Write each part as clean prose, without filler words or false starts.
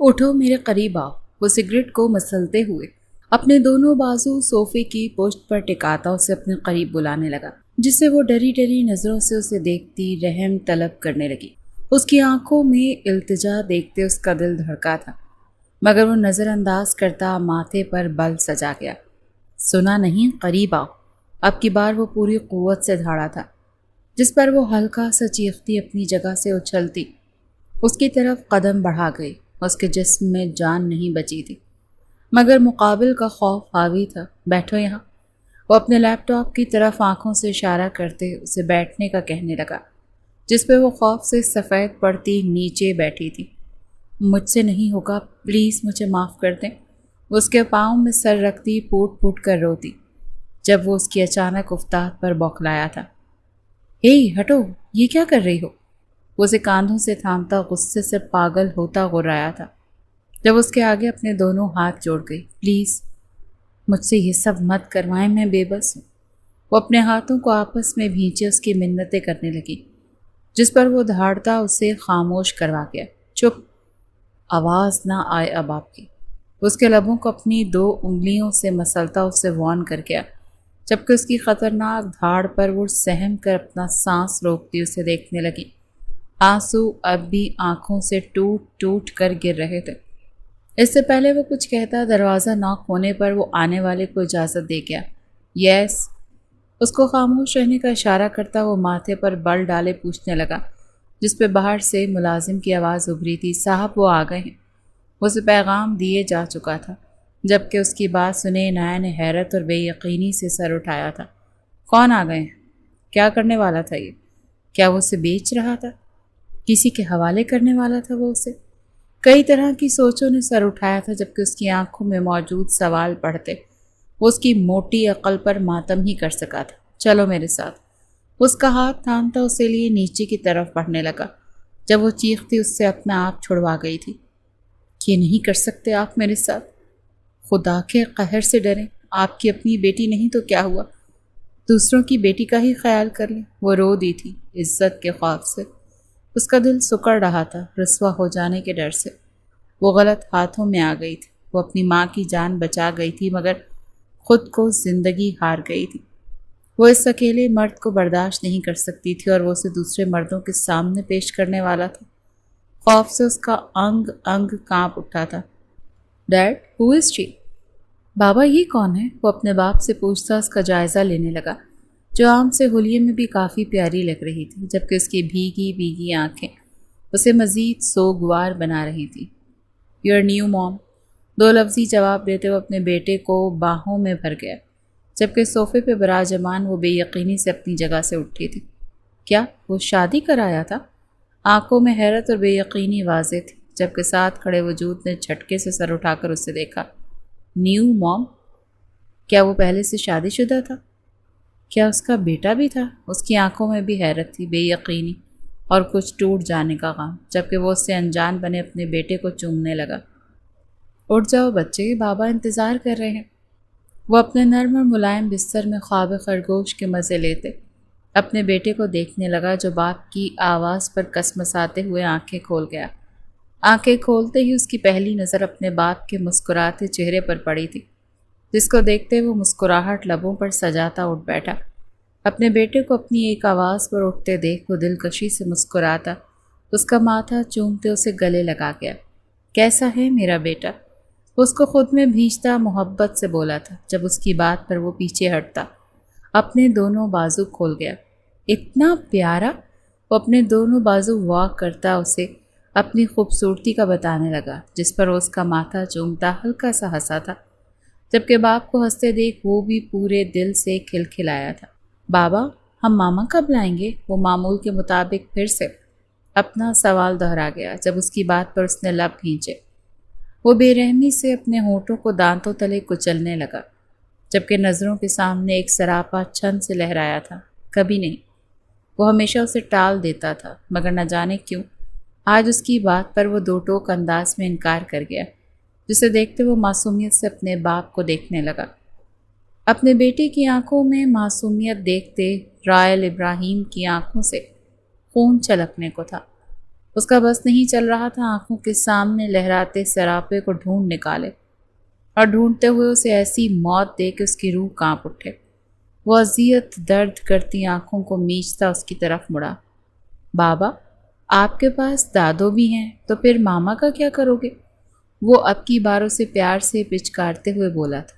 اٹھو میرے قریب آؤ، وہ سگریٹ کو مسلتے ہوئے اپنے دونوں بازو صوفے کی پشت پر ٹکاتا اسے اپنے قریب بلانے لگا، جس سے وہ ڈری ڈری نظروں سے اسے دیکھتی رحم طلب کرنے لگی۔ اس کی آنکھوں میں التجا دیکھتے اس کا دل دھڑکا تھا، مگر وہ نظر انداز کرتا ماتھے پر بل سجا گیا۔ سنا نہیں، قریب آؤ۔ اب کی بار وہ پوری قوت سے دھاڑا تھا، جس پر وہ ہلکا سا چیختی اپنی جگہ سے اچھلتی اس کی طرف قدم بڑھا گئی۔ اس کے جسم میں جان نہیں بچی تھی، مگر مقابل کا خوف حاوی تھا۔ بیٹھو یہاں، وہ اپنے لیپ ٹاپ کی طرف آنکھوں سے اشارہ کرتے اسے بیٹھنے کا کہنے لگا، جس پہ وہ خوف سے سفید پڑتی نیچے بیٹھی تھی۔ مجھ سے نہیں ہوگا، پلیز مجھے معاف کر دیں۔ وہ اس کے پاؤں میں سر رکھتی پھوٹ پھوٹ کر روتی، جب وہ اس کی اچانک افتاد پر بوکھلایا تھا۔ ہٹو، یہ کیا کر رہی ہو؟ وہ اسے کاندھوں سے تھامتا غصے سے پاگل ہوتا غرایا تھا، جب اس کے آگے اپنے دونوں ہاتھ جوڑ گئی۔ پلیز مجھ سے یہ سب مت کروائیں، میں بے بس ہوں۔ وہ اپنے ہاتھوں کو آپس میں بھینچے اس کی منتیں کرنے لگی، جس پر وہ دھاڑتا اسے خاموش کروا گیا۔ چپ، آواز نہ آئے اب آپ کی۔ اس کے لبوں کو اپنی 2 انگلیوں سے مسلتا اسے وارن کر گیا، جبکہ اس کی خطرناک دھاڑ پر وہ سہم کر اپنا سانس روکتی اسے دیکھنے لگی۔ آنسو اب بھی آنکھوں سے ٹوٹ ٹوٹ کر گر رہے تھے۔ اس سے پہلے وہ کچھ کہتا، دروازہ ناک ہونے پر وہ آنے والے کو اجازت دے گیا۔ یس، اس کو خاموش رہنے کا اشارہ کرتا وہ ماتھے پر بل ڈالے پوچھنے لگا، جس پہ باہر سے ملازم کی آواز ابھری تھی، صاحب وہ آ گئے ہیں۔ وہ اسے پیغام دیے جا چکا تھا، جبکہ اس کی بات سنے نایا نے حیرت اور بے یقینی سے سر اٹھایا تھا۔ کون آ گئے ہیں؟ کیا کرنے والا تھا یہ؟ کیا وہ اسے بیچ رہا تھا؟ کسی کے حوالے کرنے والا تھا وہ اسے؟ کئی طرح کی سوچوں نے سر اٹھایا تھا، جبکہ اس کی آنکھوں میں موجود سوال پڑھتے وہ اس کی موٹی عقل پر ماتم ہی کر سکا تھا۔ چلو میرے ساتھ۔ اس کا ہاتھ تھامتا اسے لیے نیچے کی طرف بڑھنے لگا، جب وہ چیختی اس سے اپنا آپ چھڑوا گئی تھی۔ یہ نہیں کر سکتے آپ میرے ساتھ، خدا کے قہر سے ڈریں۔ آپ کی اپنی بیٹی نہیں تو کیا ہوا، دوسروں کی بیٹی کا ہی خیال کر لیں۔ وہ رو دی تھی عزت کے خوف سے، اس کا دل سکڑ رہا تھا رسوا ہو جانے کے ڈر سے۔ وہ غلط ہاتھوں میں آ گئی تھی۔ وہ اپنی ماں کی جان بچا گئی تھی، مگر خود کو زندگی ہار گئی تھی۔ وہ اس اکیلے مرد کو برداشت نہیں کر سکتی تھی، اور وہ اسے دوسرے مردوں کے سامنے پیش کرنے والا تھا۔ خوف سے اس کا انگ انگ کانپ اٹھا تھا۔ ڈیڈ، ہو از شی؟ بابا یہ کون ہے؟ وہ اپنے باپ سے پوچھتا اس کا جائزہ لینے لگا، جو عام سے حلیے میں بھی کافی پیاری لگ رہی تھی، جبکہ اس کی بھیگی بھیگی آنکھیں اسے مزید سوگوار بنا رہی تھی۔ یور نیو موم، 2 لفظی جواب دیتے وہ اپنے بیٹے کو باہوں میں بھر گیا، جبکہ صوفے پہ براجمان وہ بے یقینی سے اپنی جگہ سے اٹھی تھی۔ کیا وہ شادی کرایا تھا؟ آنکھوں میں حیرت اور بے یقینی واضح تھی، جبکہ ساتھ کھڑے وجود نے جھٹکے سے سر اٹھا کر اسے دیکھا۔ نیو موم؟ کیا وہ پہلے سے شادی شدہ تھا؟ کیا اس کا بیٹا بھی تھا؟ اس کی آنکھوں میں بھی حیرت تھی، بے یقینی اور کچھ ٹوٹ جانے کا غم، جبکہ وہ اس سے انجان بنے اپنے بیٹے کو چومنے لگا۔ اٹھ جاؤ بچے، بابا انتظار کر رہے ہیں۔ وہ اپنے نرم اور ملائم بستر میں خواب خرگوش کے مزے لیتے اپنے بیٹے کو دیکھنے لگا، جو باپ کی آواز پر کسمساتے ہوئے آنکھیں کھول گیا۔ آنکھیں کھولتے ہی اس کی پہلی نظر اپنے باپ کے مسکراتے چہرے پر پڑی تھی، جس کو دیکھتے وہ مسکراہٹ لبوں پر سجاتا اٹھ بیٹھا۔ اپنے بیٹے کو اپنی ایک آواز پر اٹھتے دیکھ وہ دلکشی سے مسکراتا اس کا ماتھا چومتے اسے گلے لگا گیا۔ کیسا ہے میرا بیٹا؟ اس کو خود میں بھینچتا محبت سے بولا تھا، جب اس کی بات پر وہ پیچھے ہٹتا اپنے دونوں بازو کھول گیا۔ اتنا پیارا؟ وہ اپنے دونوں بازو واک کرتا اسے اپنی خوبصورتی کا بتانے لگا، جس پر اس کا ماتھا چومتا ہلکا سا ہنسا تھا، جبکہ باپ کو ہنستے دیکھ وہ بھی پورے دل سے کھلکھلایا تھا۔ بابا، ہم ماما کب لائیں گے؟ وہ معمول کے مطابق پھر سے اپنا سوال دہرا گیا، جب اس کی بات پر اس نے لب کھینچے۔ وہ بے رحمی سے اپنے ہونٹوں کو دانتوں تلے کچلنے لگا، جبکہ نظروں کے سامنے ایک سراپا چھن سے لہرایا تھا۔ کبھی نہیں۔ وہ ہمیشہ اسے ٹال دیتا تھا، مگر نہ جانے کیوں آج اس کی بات پر وہ 2 ٹوک انداز میں انکار کر گیا، جسے دیکھتے وہ معصومیت سے اپنے باپ کو دیکھنے لگا۔ اپنے بیٹے کی آنکھوں میں معصومیت دیکھتے رائل ابراہیم کی آنکھوں سے خون چھلکنے کو تھا۔ اس کا بس نہیں چل رہا تھا آنکھوں کے سامنے لہراتے سراپے کو ڈھونڈ نکالے، اور ڈھونڈتے ہوئے اسے ایسی موت دے کہ اس کی روح کانپ اٹھے۔ وہ اذیت درد کرتی آنکھوں کو میچتا اس کی طرف مڑا۔ بابا، آپ کے پاس دادو بھی ہیں، تو پھر ماما کا کیا کرو گے؟ وہ اب کی بار اسے پیار سے پچکارتے ہوئے بولا تھا،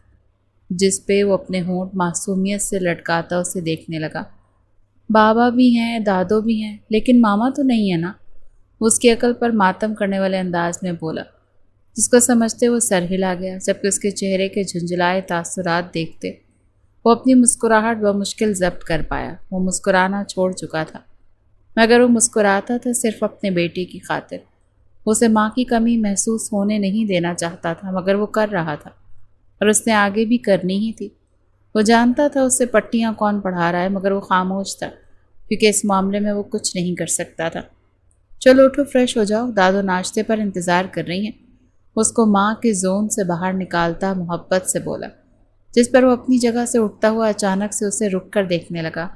جس پہ وہ اپنے ہونٹ معصومیت سے لٹکاتا اسے دیکھنے لگا۔ بابا بھی ہیں، دادو بھی ہیں، لیکن ماما تو نہیں ہے نا؟ وہ اس کی عقل پر ماتم کرنے والے انداز میں بولا، جس کو سمجھتے وہ سر ہلا گیا، جبکہ اس کے چہرے کے جھنجھلائے تاثرات دیکھتے وہ اپنی مسکراہٹ بمشکل ضبط کر پایا۔ وہ مسکرانا چھوڑ چکا تھا، مگر وہ مسکراتا تھا صرف اپنے بیٹے کی خاطر۔ اسے ماں کی کمی محسوس ہونے نہیں دینا چاہتا تھا، مگر وہ کر رہا تھا، اور اس نے آگے بھی کرنی ہی تھی۔ وہ جانتا تھا اس سے پٹیاں کون پڑھا رہا ہے، مگر وہ خاموش تھا، کیونکہ اس معاملے میں وہ کچھ نہیں کر سکتا تھا۔ چلو اٹھو، فریش ہو جاؤ، دادو ناشتے پر انتظار کر رہی ہیں۔ اس کو ماں کے زون سے باہر نکالتا محبت سے بولا، جس پر وہ اپنی جگہ سے اٹھتا ہوا اچانک سے اسے رک کر دیکھنے لگا۔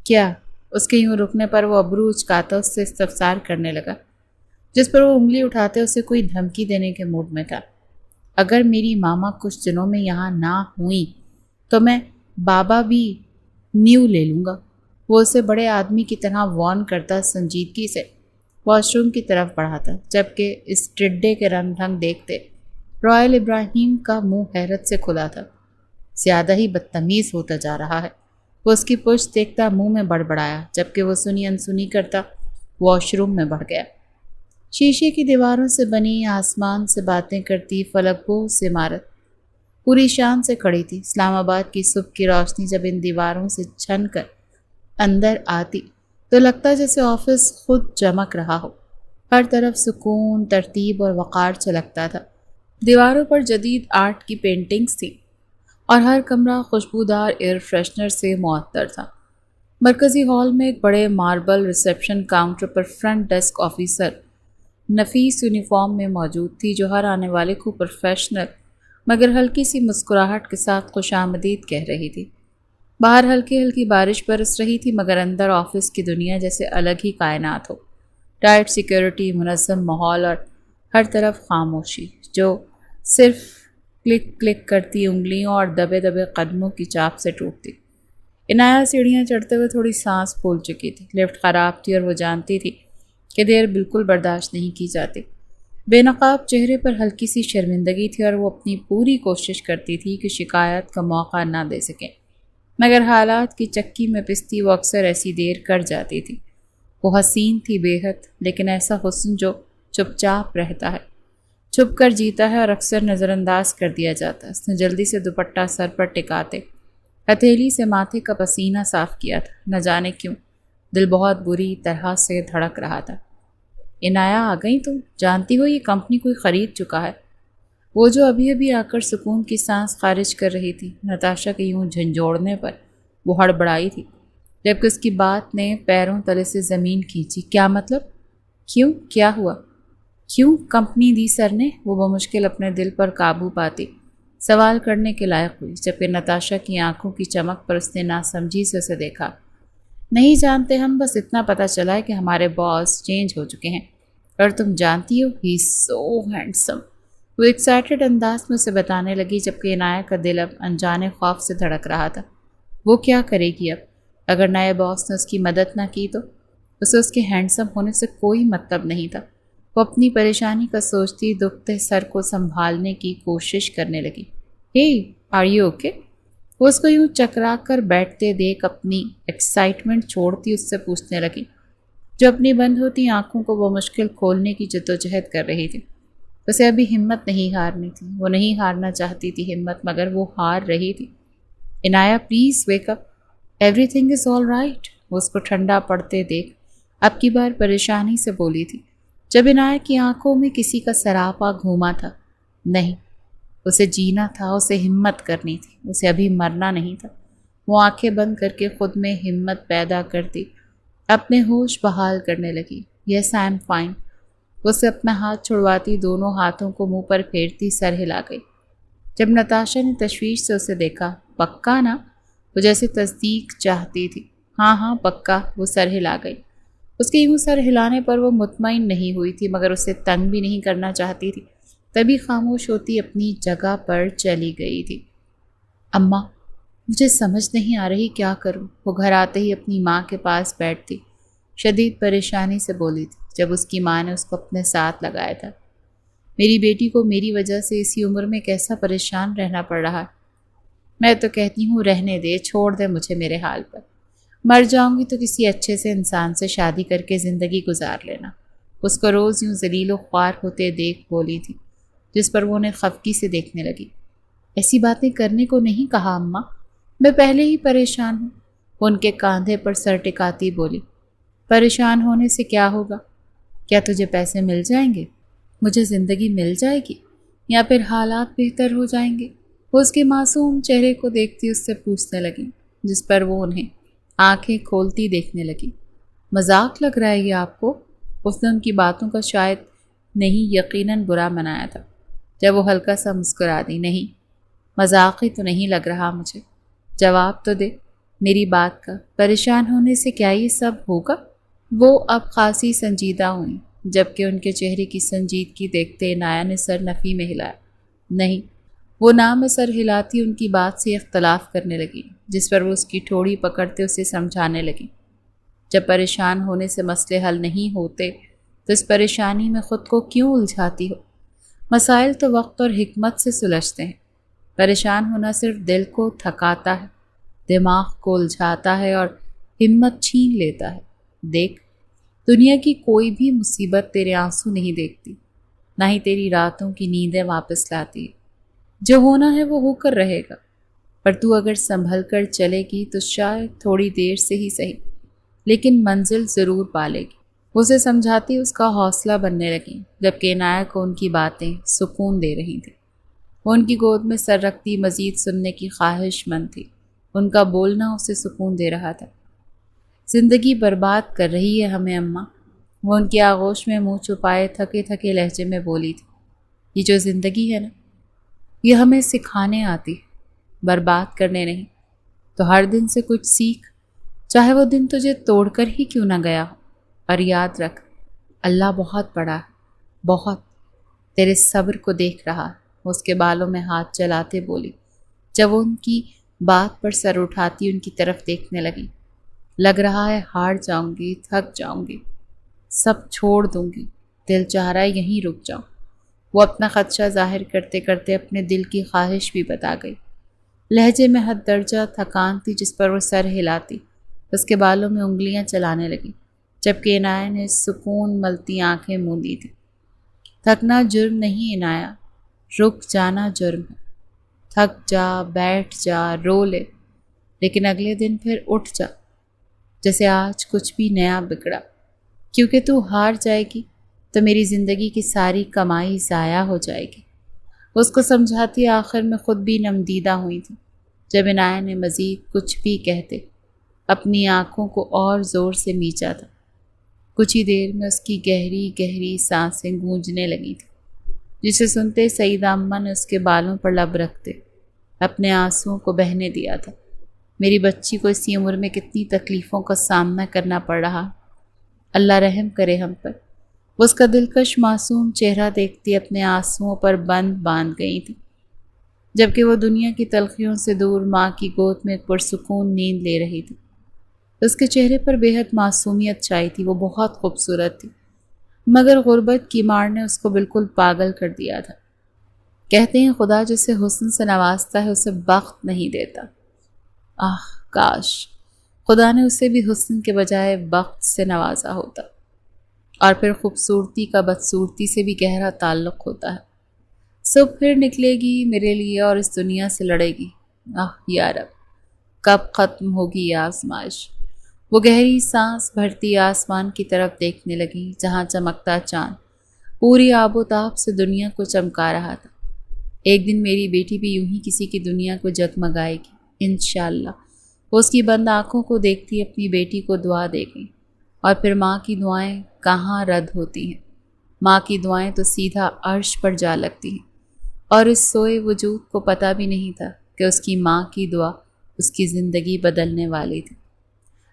کیا؟ اس کے یوں رکنے پر وہ ابرو اچکاتا اس سے استفسار کرنے لگا، جس پر وہ انگلی اٹھاتے اسے کوئی دھمکی دینے کے موڈ میں تھا۔ اگر میری ماما کچھ دنوں میں یہاں نہ ہوئیں تو میں بابا بھی نیو لے لوں گا۔ وہ اسے بڑے آدمی کی طرح وارن کرتا سنجیدگی سے واش روم کی طرف بڑھا تھا، جبکہ اس ٹڈے کے رنگ ڈھنگ دیکھتے رائل ابراہیم کا منہ حیرت سے کھلا تھا۔ زیادہ ہی بدتمیز ہوتا جا رہا ہے۔ وہ اس کی پشت دیکھتا منہ میں بڑبڑایا، جبکہ وہ سنی انسنی کرتا واش روم میں بڑھ گیا۔ شیشے کی دیواروں سے بنی آسمان سے باتیں کرتی فلک بوس عمارت پوری شان سے کھڑی تھی۔ اسلام آباد کی صبح کی روشنی جب ان دیواروں سے چھن کر اندر آتی تو لگتا جیسے آفس خود چمک رہا ہو۔ ہر طرف سکون، ترتیب اور وقار چھلکتا تھا۔ دیواروں پر جدید آرٹ کی پینٹنگز تھی، اور ہر کمرہ خوشبودار ایئر فریشنر سے معطر تھا۔ مرکزی ہال میں ایک بڑے ماربل ریسیپشن کاؤنٹر پر فرنٹ ڈیسک آفیسر نفیس یونیفارم میں موجود تھی، جو ہر آنے والے کو پروفیشنل مگر ہلکی سی مسکراہٹ کے ساتھ خوش آمدید کہہ رہی تھی۔ باہر ہلکی ہلکی بارش برس رہی تھی، مگر اندر آفس کی دنیا جیسے الگ ہی کائنات ہو۔ ٹائٹ سیکیورٹی، منظم ماحول اور ہر طرف خاموشی، جو صرف کلک کلک کرتی انگلیوں اور دبے دبے قدموں کی چاپ سے ٹوٹتی۔ عنایہ سیڑھیاں چڑھتے ہوئے تھوڑی سانس پھول چکی تھی۔ لفٹ خراب تھی اور وہ جانتی تھی کہ دیر بالکل برداشت نہیں کی جاتی۔ بے نقاب چہرے پر ہلکی سی شرمندگی تھی، اور وہ اپنی پوری کوشش کرتی تھی کہ شکایت کا موقع نہ دے سکیں، مگر حالات کی چکی میں پستی وہ اکثر ایسی دیر کر جاتی تھی۔ وہ حسین تھی بے حد، لیکن ایسا حسن جو چپ چاپ رہتا ہے، چھپ کر جیتا ہے اور اکثر نظر انداز کر دیا جاتا ہے۔ اس نے جلدی سے دوپٹہ سر پر ٹکاتے ہتھیلی سے ماتھے کا پسینہ صاف کیا تھا۔ نہ جانے کیوں دل بہت بری طرح سے دھڑک رہا تھا۔ عنایہ آ گئی تم؟ جانتی ہو یہ کمپنی کوئی خرید چکا ہے؟ وہ جو ابھی ابھی آ کر سکون کی سانس خارج کر رہی تھی، نتاشا کے یوں جھنجھوڑنے پر وہ ہڑبڑائی تھی، جبکہ اس کی بات نے پیروں تلے سے زمین کھینچی۔ کیا مطلب؟ کیوں؟ کیا ہوا؟ کیوں کمپنی دی سر نے؟ وہ بمشکل اپنے دل پر قابو پاتی سوال کرنے کے لائق ہوئی، جبکہ نتاشا کی آنکھوں کی چمک پر اس نے ناسمجھی سے اسے دیکھا۔ نہیں جانتے ہم، بس اتنا پتہ چلا ہے کہ ہمارے باس چینج ہو چکے ہیں، اور تم جانتی ہو ہی سو ہینڈسم۔ وہ ایکسائٹڈ انداز میں اسے بتانے لگی، جبکہ عنایہ کا دل اب انجانے خوف سے دھڑک رہا تھا۔ وہ کیا کرے گی اب؟ اگر نئے باس نے اس کی مدد نہ کی تو؟ اسے اس کے ہینڈسم ہونے سے کوئی مطلب نہیں تھا۔ وہ اپنی پریشانی کا سوچتی دکھتے سر کو سنبھالنے کی کوشش کرنے لگی۔ ہے آر یو اوکے؟ وہ اس کو یوں چکرا کر بیٹھتے دیکھ اپنی ایکسائٹمنٹ چھوڑتی اس سے پوچھنے لگی، جو اپنی بند ہوتی آنکھوں کو وہ مشکل کھولنے کی جدوجہد کر رہی تھی۔ اسے ابھی ہمت نہیں ہارنی تھی۔ وہ نہیں ہارنا چاہتی تھی ہمت، مگر وہ ہار رہی تھی۔ Inaya please wake up, every thing is all right. وہ اس کو ٹھنڈا پڑتے دیکھ اب کی بار پریشانی سے بولی تھی، جب عنایہ کی آنکھوں میں کسی کا سراپا گھوما تھا۔ نہیں، اسے جینا تھا، اسے ہمت کرنی تھی، اسے ابھی مرنا نہیں تھا۔ وہ آنکھیں بند کر کے خود میں ہمت پیدا کرتی اپنے ہوش بحال کرنے لگی۔ یس آئی ایم فائن۔ اسے اپنا ہاتھ چھڑواتی دونوں ہاتھوں کو منہ پر پھیرتی سر ہلا گئی۔ جب نتاشا نے تشویش سے اسے دیکھا، پکا نا؟ وہ جیسے تصدیق چاہتی تھی۔ ہاں ہاں پکا، وہ سر ہلا گئی۔ اس کے یوں سر ہلانے پر وہ مطمئن نہیں ہوئی تھی، مگر اسے تنگ بھی نہیں کرنا چاہتی تھی، تبھی خاموش ہوتی اپنی جگہ پر چلی گئی تھی۔ اماں، مجھے سمجھ نہیں آ رہی کیا کروں۔ وہ گھر آتے ہی اپنی ماں کے پاس بیٹھتی، شدید پریشانی سے بولی تھی، جب اس کی ماں نے اس کو اپنے ساتھ لگایا تھا۔ میری بیٹی کو میری وجہ سے اسی عمر میں کیسا پریشان رہنا پڑ رہا ہے۔ میں تو کہتی ہوں رہنے دے، چھوڑ دے مجھے میرے حال پر۔ مر جاؤں گی تو کسی اچھے سے انسان سے شادی کر کے زندگی گزار لینا۔ اس کو روز یوں ذلیل و خوار ہوتے دیکھ بولی تھی، جس پر وہ انہیں خفگی سے دیکھنے لگی۔ ایسی باتیں کرنے کو نہیں کہا اماں، میں پہلے ہی پریشان ہوں۔ وہ ان کے کاندھے پر سر ٹکاتی بولی، پریشان ہونے سے کیا ہوگا؟ کیا تجھے پیسے مل جائیں گے؟ مجھے زندگی مل جائے گی؟ یا پھر حالات بہتر ہو جائیں گے؟ وہ اس کے معصوم چہرے کو دیکھتی اس سے پوچھنے لگی، جس پر وہ انہیں آنکھیں کھولتی دیکھنے لگی۔ مذاق لگ رہا ہے یہ آپ کو؟ اس نے ان کی باتوں کا شاید نہیں یقیناً برا منایا تھا، جب وہ ہلکا سا مسکرا دی۔ نہیں، مذاق ہی تو نہیں لگ رہا مجھے۔ جواب تو دے میری بات کا، پریشان ہونے سے کیا یہ سب ہوگا؟ وہ اب خاصی سنجیدہ ہوئیں، جبکہ ان کے چہرے کی سنجیدگی دیکھتے عنایہ نے سر نفی میں ہلایا۔ نہیں، وہ نام میں سر ہلاتی ان کی بات سے اختلاف کرنے لگی، جس پر وہ اس کی ٹھوڑی پکڑتے اسے سمجھانے لگی۔ جب پریشان ہونے سے مسئلے حل نہیں ہوتے تو اس پریشانی میں خود کو کیوں الجھاتی ہو؟ مسائل تو وقت اور حکمت سے سلجھتے ہیں۔ پریشان ہونا صرف دل کو تھکاتا ہے، دماغ کو الجھاتا ہے اور ہمت چھین لیتا ہے۔ دیکھ، دنیا کی کوئی بھی مصیبت تیرے آنسو نہیں دیکھتی، نہ ہی تیری راتوں کی نیندیں واپس لاتی ہے۔ جو ہونا ہے وہ ہو کر رہے گا، پر تو اگر سنبھل کر چلے گی تو شاید تھوڑی دیر سے ہی صحیح، لیکن منزل ضرور پالے گی۔ اسے سمجھاتی اس کا حوصلہ بننے لگی، جبکہ عنایہ کو ان کی باتیں سکون دے رہی تھیں۔ وہ ان کی گود میں سر رکھتی مزید سننے کی خواہش مند تھی، ان کا بولنا اسے سکون دے رہا تھا۔ زندگی برباد کر رہی ہے ہمیں اماں، وہ ان کی آغوش میں منہ چھپائے تھکے تھکے لہجے میں بولی تھی۔ یہ جو زندگی ہے نا، یہ ہمیں سکھانے آتی ہے، برباد کرنے نہیں۔ تو ہر دن سے کچھ سیکھ، چاہے وہ دن تجھے توڑ کر ہی کیوں نہ گیا ہو۔ اور یاد رکھ، اللہ بہت بڑا ہے، بہت، تیرے صبر کو دیکھ رہا ہے۔ وہ اس کے بالوں میں ہاتھ چلاتے بولی، جب وہ ان کی بات پر سر اٹھاتی ان کی طرف دیکھنے لگی۔ لگ رہا ہے ہار جاؤں گی، تھک جاؤں گی، سب چھوڑ دوں گی، دل چاہ رہا ہے یہیں رک جاؤں۔ وہ اپنا خدشہ ظاہر کرتے کرتے اپنے دل کی خواہش بھی بتا گئی۔ لہجے میں حد درجہ تھکان تھی، جس پر وہ سر ہلاتی اس کے بالوں میں انگلیاں چلانے لگی، جبکہ عنایہ نے سکون ملتی آنکھیں موندی تھی۔ تھکنا جرم نہیں عنایہ، رک جانا جرم ہے۔ تھک جا، بیٹھ جا، رو لے، لیکن اگلے دن پھر اٹھ جا، جیسے آج کچھ بھی نیا بگڑا، کیونکہ تو ہار جائے گی تو میری زندگی کی ساری کمائی ضائع ہو جائے گی۔ اس کو سمجھاتی آخر میں خود بھی نمدیدہ ہوئی تھی، جب عنایہ نے مزید کچھ بھی کہتے اپنی آنکھوں کو اور زور سے میچا تھا۔ کچھ ہی دیر میں اس کی گہری گہری سانسیں گونجنے لگی تھیں، جسے سنتے سیدہ اماں نے اس کے بالوں پر لب رکھتے اپنے آنسوؤں کو بہنے دیا تھا۔ میری بچی کو اسی عمر میں کتنی تکلیفوں کا سامنا کرنا پڑ رہا، اللہ رحم کرے ہم پر۔ وہ اس کا دلکش معصوم چہرہ دیکھتی اپنے آنسوؤں پر بند باندھ گئی تھی، جبکہ وہ دنیا کی تلخیوں سے دور ماں کی گود میں ایک پرسکون نیند لے رہی تھی۔ اس کے چہرے پر بے حد معصومیت چھائی تھی، وہ بہت خوبصورت تھی، مگر غربت کی مار نے اس کو بالکل پاگل کر دیا تھا۔ کہتے ہیں خدا جسے حسن سے نوازتا ہے اسے بخت نہیں دیتا۔ کاش خدا نے اسے بھی حسن کے بجائے بخت سے نوازا ہوتا، اور پھر خوبصورتی کا بدصورتی سے بھی گہرا تعلق ہوتا ہے۔ صبح پھر نکلے گی میرے لیے اور اس دنیا سے لڑے گی۔ یا رب، کب ختم ہوگی یہ آزمائش؟ وہ گہری سانس بھرتی آسمان کی طرف دیکھنے لگی، جہاں چمکتا چاند پوری آب و تاب سے دنیا کو چمکا رہا تھا۔ ایک دن میری بیٹی بھی یوں ہی کسی کی دنیا کو جگمگائے گی، انشاءاللہ۔ وہ اس کی بند آنکھوں کو دیکھتی اپنی بیٹی کو دعا دے گئی، اور پھر ماں کی دعائیں کہاں رد ہوتی ہیں؟ ماں کی دعائیں تو سیدھا عرش پر جا لگتی ہیں، اور اس سوئے وجود کو پتہ بھی نہیں تھا کہ اس کی ماں کی دعا اس کی زندگی بدلنے والی تھی۔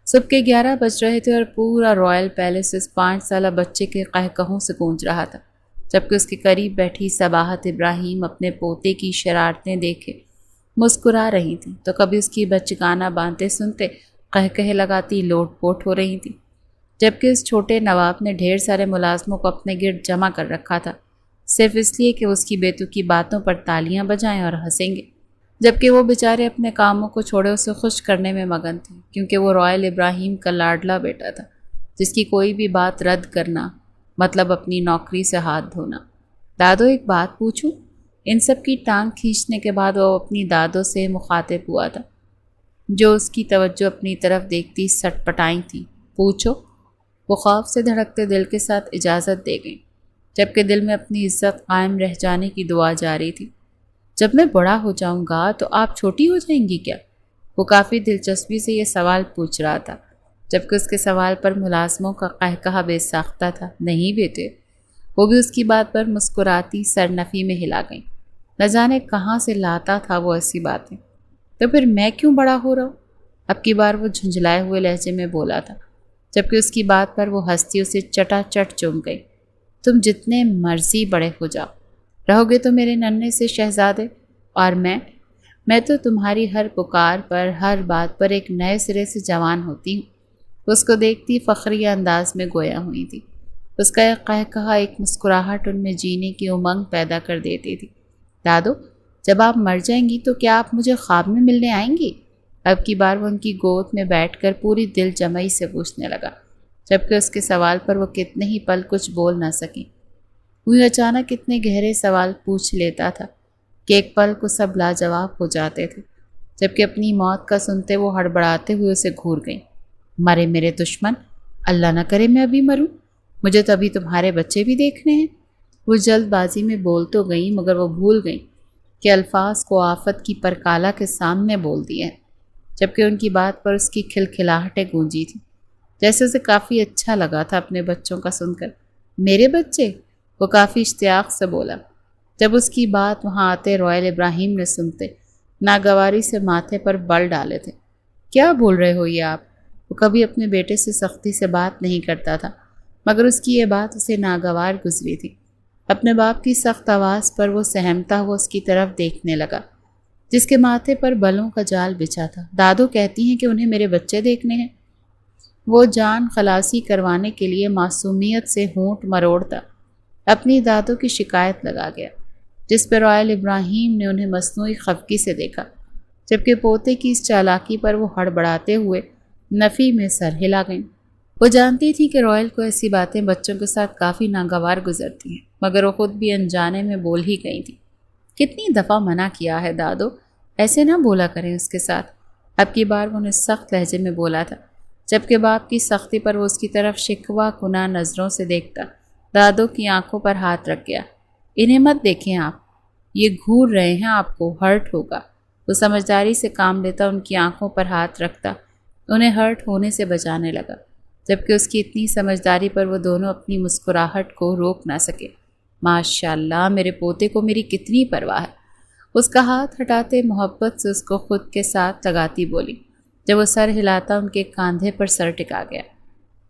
صبح کے 11 بج رہے تھے اور پورا رائل پیلس اس 5 سالہ بچے کے قہقہوں سے گونج رہا تھا، جبکہ اس کے قریب بیٹھی صباحت ابراہیم اپنے پوتے کی شرارتیں دیکھے مسکرا رہی تھیں تو کبھی اس کی بچگانہ باتیں سنتے قہقہے لگاتی لوٹ پوٹ ہو رہی تھیں، جبکہ اس چھوٹے نواب نے ڈھیر سارے ملازموں کو اپنے گرد جمع کر رکھا تھا، صرف اس لیے کہ اس کی بیتوکی باتوں پر تالیاں بجائیں اور ہنسیں گے، جبکہ وہ بیچارے اپنے کاموں کو چھوڑے اسے خوش کرنے میں مگن تھے، کیونکہ وہ رائل ابراہیم کا لاڈلا بیٹا تھا، جس کی کوئی بھی بات رد کرنا مطلب اپنی نوکری سے ہاتھ دھونا۔ دادو ایک بات پوچھوں؟ ان سب کی ٹانگ کھینچنے کے بعد وہ اپنی دادو سے مخاطب ہوا تھا، جو اس کی توجہ اپنی طرف دیکھتی سٹ پٹائیں تھیں۔ پوچھو، وہ خوف سے دھڑکتے دل کے ساتھ اجازت دے گئیں، جبکہ دل میں اپنی عزت قائم رہ جانے کی دعا جاری تھی۔ جب میں بڑا ہو جاؤں گا تو آپ چھوٹی ہو جائیں گی کیا؟ وہ کافی دلچسپی سے یہ سوال پوچھ رہا تھا، جبکہ اس کے سوال پر ملازموں کا قہقہہ بے ساختہ تھا۔ نہیں بیٹے، وہ بھی اس کی بات پر مسکراتی سرنفی میں ہلا گئیں۔ نہ جانے کہاں سے لاتا تھا وہ ایسی باتیں۔ تو پھر میں کیوں بڑا ہو رہا ہوں؟ اب کی بار وہ جھنجھلائے ہوئے لہجے میں بولا تھا، جبکہ اس کی بات پر وہ ہستی اسے چٹا چٹ چوم گئی۔ تم جتنے مرضی بڑے ہو جاؤ، رہو گے تو میرے ننھے سے شہزادے، اور میں تو تمہاری ہر پکار پر، ہر بات پر ایک نئے سرے سے جوان ہوتی ہوں۔ اس کو دیکھتی فخری انداز میں گویا ہوئی تھی۔ اس کا ایک قہقہا، ایک مسکراہٹ ان میں جینے کی امنگ پیدا کر دیتی تھی۔ دادو، جب آپ مر جائیں گی تو کیا آپ مجھے خواب میں ملنے آئیں گی؟ اب کی بار وہ ان کی گود میں بیٹھ کر پوری دل جمعی سے پوچھنے لگا، جبکہ اس کے سوال پر وہ کتنے ہی پل کچھ بول نہ سکیں۔ وہ اچانک اتنے گہرے سوال پوچھ لیتا تھا کہ ایک پل کو سب لاجواب ہو جاتے تھے، جبکہ اپنی موت کا سنتے وہ ہڑبڑاتے ہوئے اسے گھور گئیں۔ مرے میرے دشمن، اللہ نہ کرے میں ابھی مروں، مجھے تو ابھی تمہارے بچے بھی دیکھنے ہیں۔ وہ جلد بازی میں بول تو گئیں، مگر وہ بھول گئیں کہ الفاظ کو آفت کی پرکالا کے سامنے بول دیے ہیں، جبکہ ان کی بات پر اس کی کھلکھلاہٹیں گونجی تھیں، جیسے اسے کافی اچھا لگا تھا اپنے بچوں کا سن کر۔ میرے بچے؟ وہ کافی اشتیاق سے بولا۔ جب اس کی بات وہاں آتے رائل ابراہیم نے سنتے ناگواری سے ماتھے پر بل ڈالے تھے۔ کیا بول رہے ہو یہ آپ؟ وہ کبھی اپنے بیٹے سے سختی سے بات نہیں کرتا تھا، مگر اس کی یہ بات اسے ناگوار گزری تھی۔ اپنے باپ کی سخت آواز پر وہ سہمتا ہوا اس کی طرف دیکھنے لگا، جس کے ماتھے پر بلوں کا جال بچھا تھا۔ دادو کہتی ہیں کہ انہیں میرے بچے دیکھنے ہیں۔ وہ جان خلاصی کروانے کے لیے معصومیت سے ہونٹ مروڑتا اپنی دادو کی شکایت لگا گیا، جس پر رائل ابراہیم نے انہیں مصنوعی خفگی سے دیکھا، جبکہ پوتے کی اس چالاکی پر وہ ہڑبڑاتے ہوئے نفی میں سر ہلا گئیں۔ وہ جانتی تھی کہ رائل کو ایسی باتیں بچوں کے ساتھ کافی ناگوار گزرتی ہیں، مگر وہ خود بھی انجانے میں بول ہی گئی تھی۔ کتنی دفعہ منع کیا ہے دادو، ایسے نہ بولا کریں اس کے ساتھ۔ اب کی بار وہ نے سخت لہجے میں بولا تھا، جبکہ باپ کی سختی پر وہ اس کی طرف شکوہ کناں نظروں سے دیکھتا دادو کی آنکھوں پر ہاتھ رکھ گیا۔ انہیں مت دیکھیں آپ، یہ گھور رہے ہیں، آپ کو ہرٹ ہوگا۔ وہ سمجھداری سے کام لیتا ان کی آنکھوں پر ہاتھ رکھتا انہیں ہرٹ ہونے سے بچانے لگا، جبکہ اس کی اتنی سمجھداری پر وہ دونوں اپنی مسکراہٹ کو روک نہ سکے۔ ماشاءاللہ، میرے پوتے کو میری کتنی پرواہ ہے، اس کا ہاتھ ہٹاتے محبت سے اس کو خود کے ساتھ لگاتی بولی، جب وہ سر ہلاتا ان کے کاندھے پر سر ٹکا گیا۔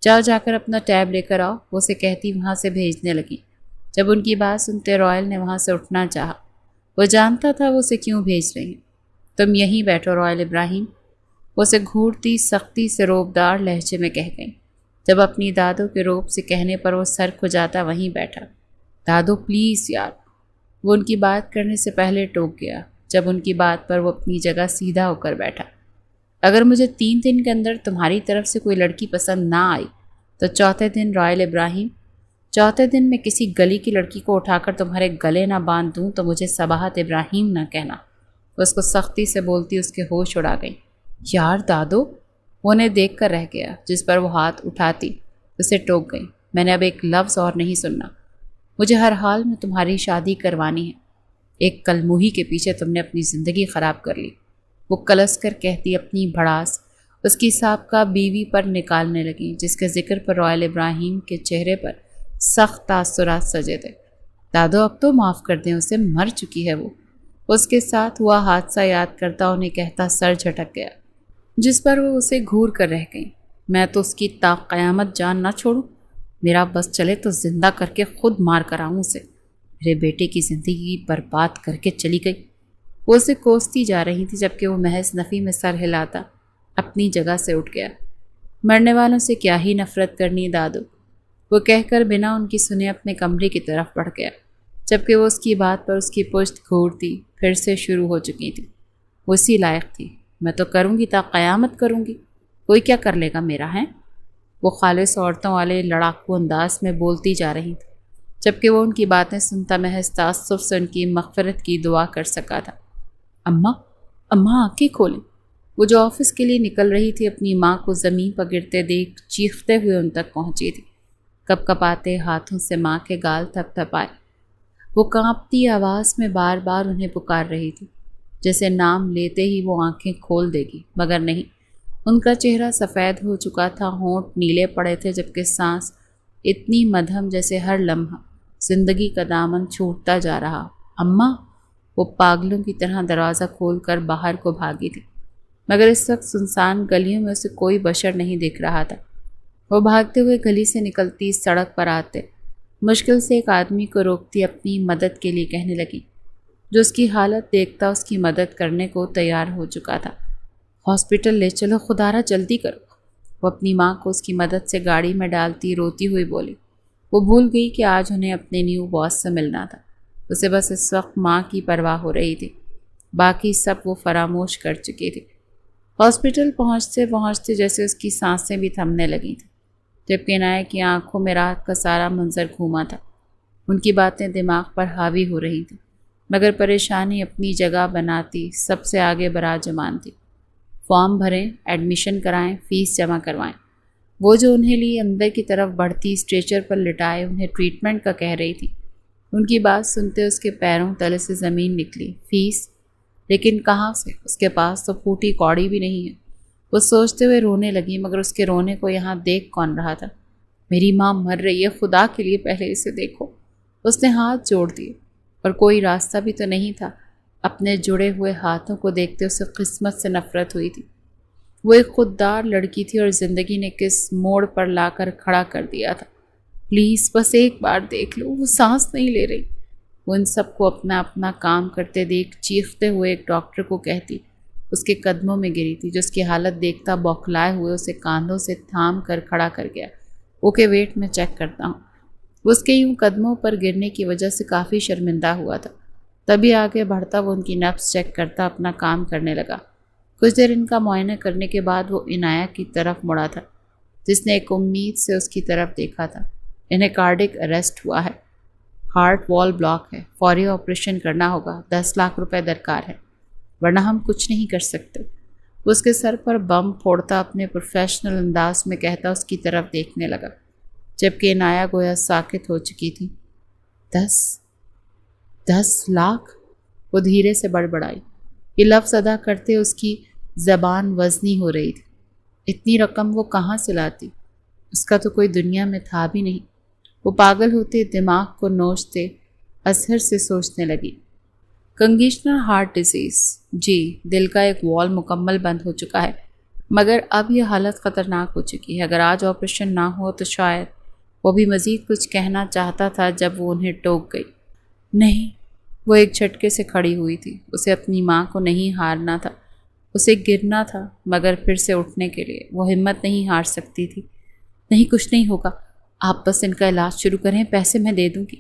جاؤ، جا کر اپنا ٹیب لے کر آؤ، وہ اسے کہتی وہاں سے بھیجنے لگی۔ جب ان کی بات سنتے رائل نے وہاں سے اٹھنا چاہا۔ وہ جانتا تھا وہ اسے کیوں بھیج رہے ہیں۔ تم یہیں بیٹھو رائل ابراہیم، وہ اسے گھورتی سختی سے روبدار لہجے میں کہہ گئی، جب اپنی دادو کے روب سے کہنے پر وہ سر کھجاتا وہیں بیٹھا۔ دادو پلیز یار، وہ ان کی بات کرنے سے پہلے ٹوک گیا، جب ان کی بات پر وہ اپنی جگہ سیدھا ہو کر بیٹھا۔ اگر مجھے 3 دن کے اندر تمہاری طرف سے کوئی لڑکی پسند نہ آئی تو چوتھے دن رائل ابراہیم، چوتھے دن میں کسی گلی کی لڑکی کو اٹھا کر تمہارے گلے نہ باندھ دوں تو مجھے صباحت ابراہیم نہ کہنا۔ وہ اس کو سختی سے بولتی اس کے ہوش اڑا گئی۔ یار دادو، وہ انہیں دیکھ کر رہ گیا، جس پر وہ ہاتھ اٹھاتی اسے ٹوک گئی۔ میں نے اب ایک لفظ اور نہیں سننا، مجھے ہر حال میں تمہاری شادی کروانی ہے۔ ایک کلموہی کے پیچھے تم نے اپنی زندگی خراب کر لی، وہ کلس کر کہتی اپنی بھڑاس اس کی سابقہ بیوی پر نکالنے لگی، جس کے ذکر پر رائل ابراہیم کے چہرے پر سخت تاثرات سجے تھے۔ دادو اب تو معاف کر دیں اسے، مر چکی ہے وہ۔ اس کے ساتھ ہوا حادثہ یاد کرتا انہیں کہتا سر جھٹک گیا، جس پر وہ اسے گھور کر رہ گئیں۔ میں تو اس کی تا قیامت جان نہ چھوڑوں، میرا بس چلے تو زندہ کر کے خود مار کر آؤں اسے۔ میرے بیٹے کی زندگی برباد کر کے چلی گئی۔ وہ اسے کوستی جا رہی تھی جبکہ وہ محض نفی میں سر ہلاتا اپنی جگہ سے اٹھ گیا۔ مرنے والوں سے کیا ہی نفرت کرنی دادو، وہ کہہ کر بنا ان کی سنے اپنے کمرے کی طرف بڑھ گیا، جبکہ وہ اس کی بات پر اس کی پشت گھورتی پھر سے شروع ہو چکی تھی۔ وہ اسی لائق تھی، میں تو کروں گی تا قیامت کروں گی، کوئی کیا کر لے گا میرا ہے؟ وہ خالص عورتوں والے لڑاکو انداز میں بولتی جا رہی تھی، جبکہ وہ ان کی باتیں سنتا محض تعصب سے ان کی مغفرت کی دعا کر سکا تھا۔ اماں آنکھیں کھولیں۔ وہ جو آفس کے لیے نکل رہی تھی اپنی ماں کو زمین پر گرتے دیکھ چیختے ہوئے ان تک پہنچی تھی۔ کپ کپاتے ہاتھوں سے ماں کے گال تھپ تھپائے وہ کانپتی آواز میں بار بار انہیں پکار رہی تھی، جیسے نام لیتے ہی وہ آنکھیں کھول دے گی، مگر نہیں۔ ان کا چہرہ سفید ہو چکا تھا، ہونٹ نیلے پڑے تھے، جبکہ سانس اتنی مدھم جیسے ہر لمحہ زندگی کا دامن چھوٹتا جا رہا۔ اماں! وہ پاگلوں کی طرح دروازہ کھول کر باہر کو بھاگی تھی، مگر اس وقت سنسان گلیوں میں اسے کوئی بشر نہیں دکھ رہا تھا۔ وہ بھاگتے ہوئے گلی سے نکلتی سڑک پر آتے مشکل سے ایک آدمی کو روکتی اپنی مدد کے لیے کہنے لگی، جو اس کی حالت دیکھتا اس کی مدد کرنے کو تیار ہو چکا تھا۔ ہاسپٹل لے چلو، خدارا جلدی کرو۔ وہ اپنی ماں کو اس کی مدد سے گاڑی میں ڈالتی روتی ہوئی بولی۔ وہ بھول گئی کہ آج انہیں اپنے نیو باس سے ملنا تھا، اسے بس اس وقت ماں کی پرواہ ہو رہی تھی، باقی سب وہ فراموش کر چکی تھی۔ ہاسپٹل پہنچتے پہنچتے جیسے اس کی سانسیں بھی تھمنے لگی تھیں، جبکہ عنایہ کی آنکھوں میں رات کا سارا منظر گھوما تھا۔ ان کی باتیں دماغ پر حاوی ہو رہی تھیں، مگر پریشانی اپنی جگہ بناتی سب سے آگے براجمان تھی۔ فارم بھریں، ایڈمیشن کرائیں، فیس جمع کروائیں۔ وہ جو انہیں لیے اندر کی طرف بڑھتی اسٹریچر پر لٹائے انہیں ٹریٹمنٹ کا کہہ رہی تھی، ان کی بات سنتے اس کے پیروں تلے سے زمین نکلی۔ فیس؟ لیکن کہاں سے؟ اس کے پاس تو پھوٹی کوڑی بھی نہیں ہے۔ وہ سوچتے ہوئے رونے لگی، مگر اس کے رونے کو یہاں دیکھ کون رہا تھا؟ میری ماں مر رہی ہے، خدا کے لیے پہلے اسے دیکھو۔ اس نے ہاتھ جوڑ دیے، اور کوئی راستہ بھی تو نہیں تھا۔ اپنے جڑے ہوئے ہاتھوں کو دیکھتے اسے قسمت سے نفرت ہوئی تھی۔ وہ ایک خوددار لڑکی تھی اور زندگی نے کس موڑ پر لا کر کھڑا کر دیا تھا۔ پلیز بس ایک بار دیکھ لو، وہ سانس نہیں لے رہی۔ وہ ان سب کو اپنا اپنا کام کرتے دیکھ چیختے ہوئے ایک ڈاکٹر کو کہتی اس کے قدموں میں گری تھی، جو اس کی حالت دیکھتا بوکھلائے ہوئے اسے کاندھوں سے تھام کر کھڑا کر گیا۔ اوکے ویٹ، میں چیک کرتا ہوں۔ وہ اس کے یوں قدموں پر گرنے کی وجہ سے کافی شرمندہ ہوا تھا، تبھی آگے بڑھتا وہ ان کی نبض چیک کرتا اپنا کام کرنے لگا۔ کچھ دیر ان کا معائنہ کرنے کے بعد وہ عنایہ کی طرف مڑا تھا، جس نے ایک امید سے اس کی طرف دیکھا تھا۔ انہیں کارڈک اریسٹ ہوا ہے، ہارٹ وال بلاک ہے، فوری آپریشن کرنا ہوگا، 10 لاکھ روپے درکار ہے، ورنہ ہم کچھ نہیں کر سکتے۔ وہ اس کے سر پر بم پھوڑتا اپنے پروفیشنل انداز میں کہتا اس کی طرف دیکھنے لگا، جبکہ عنایہ گویا ساکت ہو چکی تھی۔ 10 لاکھ؟ وہ دھیرے سے بڑبڑائی، یہ لفظ ادا کرتے اس کی زبان وزنی ہو رہی تھی۔ اتنی رقم وہ کہاں سے لاتی؟ اس کا تو کوئی دنیا میں تھا بھی نہیں۔ وہ پاگل ہوتے دماغ کو نوچتے اثر سے سوچنے لگی۔ کنگیشنل ہارٹ ڈیزیز، جی، دل کا ایک وال مکمل بند ہو چکا ہے، مگر اب یہ حالت خطرناک ہو چکی ہے۔ اگر آج آپریشن نہ ہو تو شاید… وہ بھی مزید کچھ کہنا چاہتا تھا جب وہ انہیں ٹوک گئی۔ نہیں، وہ ایک جھٹکے سے کھڑی ہوئی تھی۔ اسے اپنی ماں کو نہیں ہارنا تھا، اسے گرنا تھا، مگر پھر سے اٹھنے کے لیے وہ ہمت نہیں ہار سکتی تھی۔ نہیں، کچھ نہیں ہوگا، آپ بس ان کا علاج شروع کریں، پیسے میں دے دوں گی،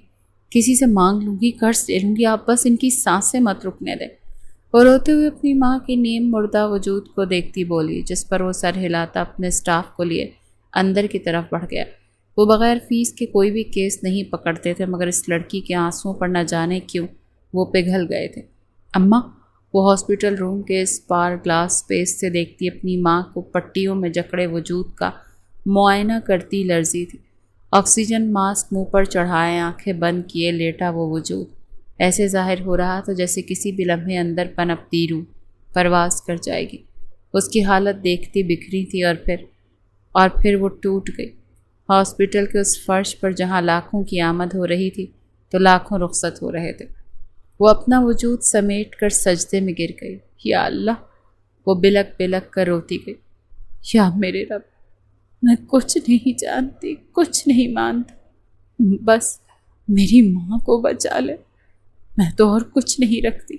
کسی سے مانگ لوں گی، قرض دے لوں گی، آپ بس ان کی سانسیں مت رکنے دیں۔ اور روتے ہوئے اپنی ماں کی نیم مردہ وجود کو دیکھتی بولی، جس پر وہ سر ہلاتا اپنے سٹاف کو لیے اندر کی طرف بڑھ گیا۔ وہ بغیر فیس کے کوئی بھی کیس نہیں پکڑتے تھے، مگر اس لڑکی کے آنسوؤں پر نہ جانے کیوں وہ پگھل گئے تھے۔ اماں! وہ ہاسپٹل روم کے اس پار گلاس اسپیس سے دیکھتی اپنی ماں کو پٹیوں میں جکڑے وجود کا معائنہ کرتی لرزی تھی۔ آکسیجن ماسک منہ پر چڑھائے، آنکھیں بند کیے لیٹا وہ وجود ایسے ظاہر ہو رہا تھا جیسے کسی بھی لمحے اندر پنپتی روح پرواز کر جائے گی۔ اس کی حالت دیکھتی بکھری تھی، اور پھر وہ ٹوٹ گئی۔ ہاسپٹل کے اس فرش پر جہاں لاکھوں کی آمد ہو رہی تھی تو لاکھوں رخصت ہو رہے تھے۔ وہ اپنا وجود سمیٹ کر سجدے میں گر گئی۔ یا اللہ! وہ بلک بلک کر روتی گئی۔ یا میرے رب! میں کچھ نہیں جانتی، کچھ نہیں مانتی، بس میری ماں کو بچا لے۔ میں تو اور کچھ نہیں رکھتی،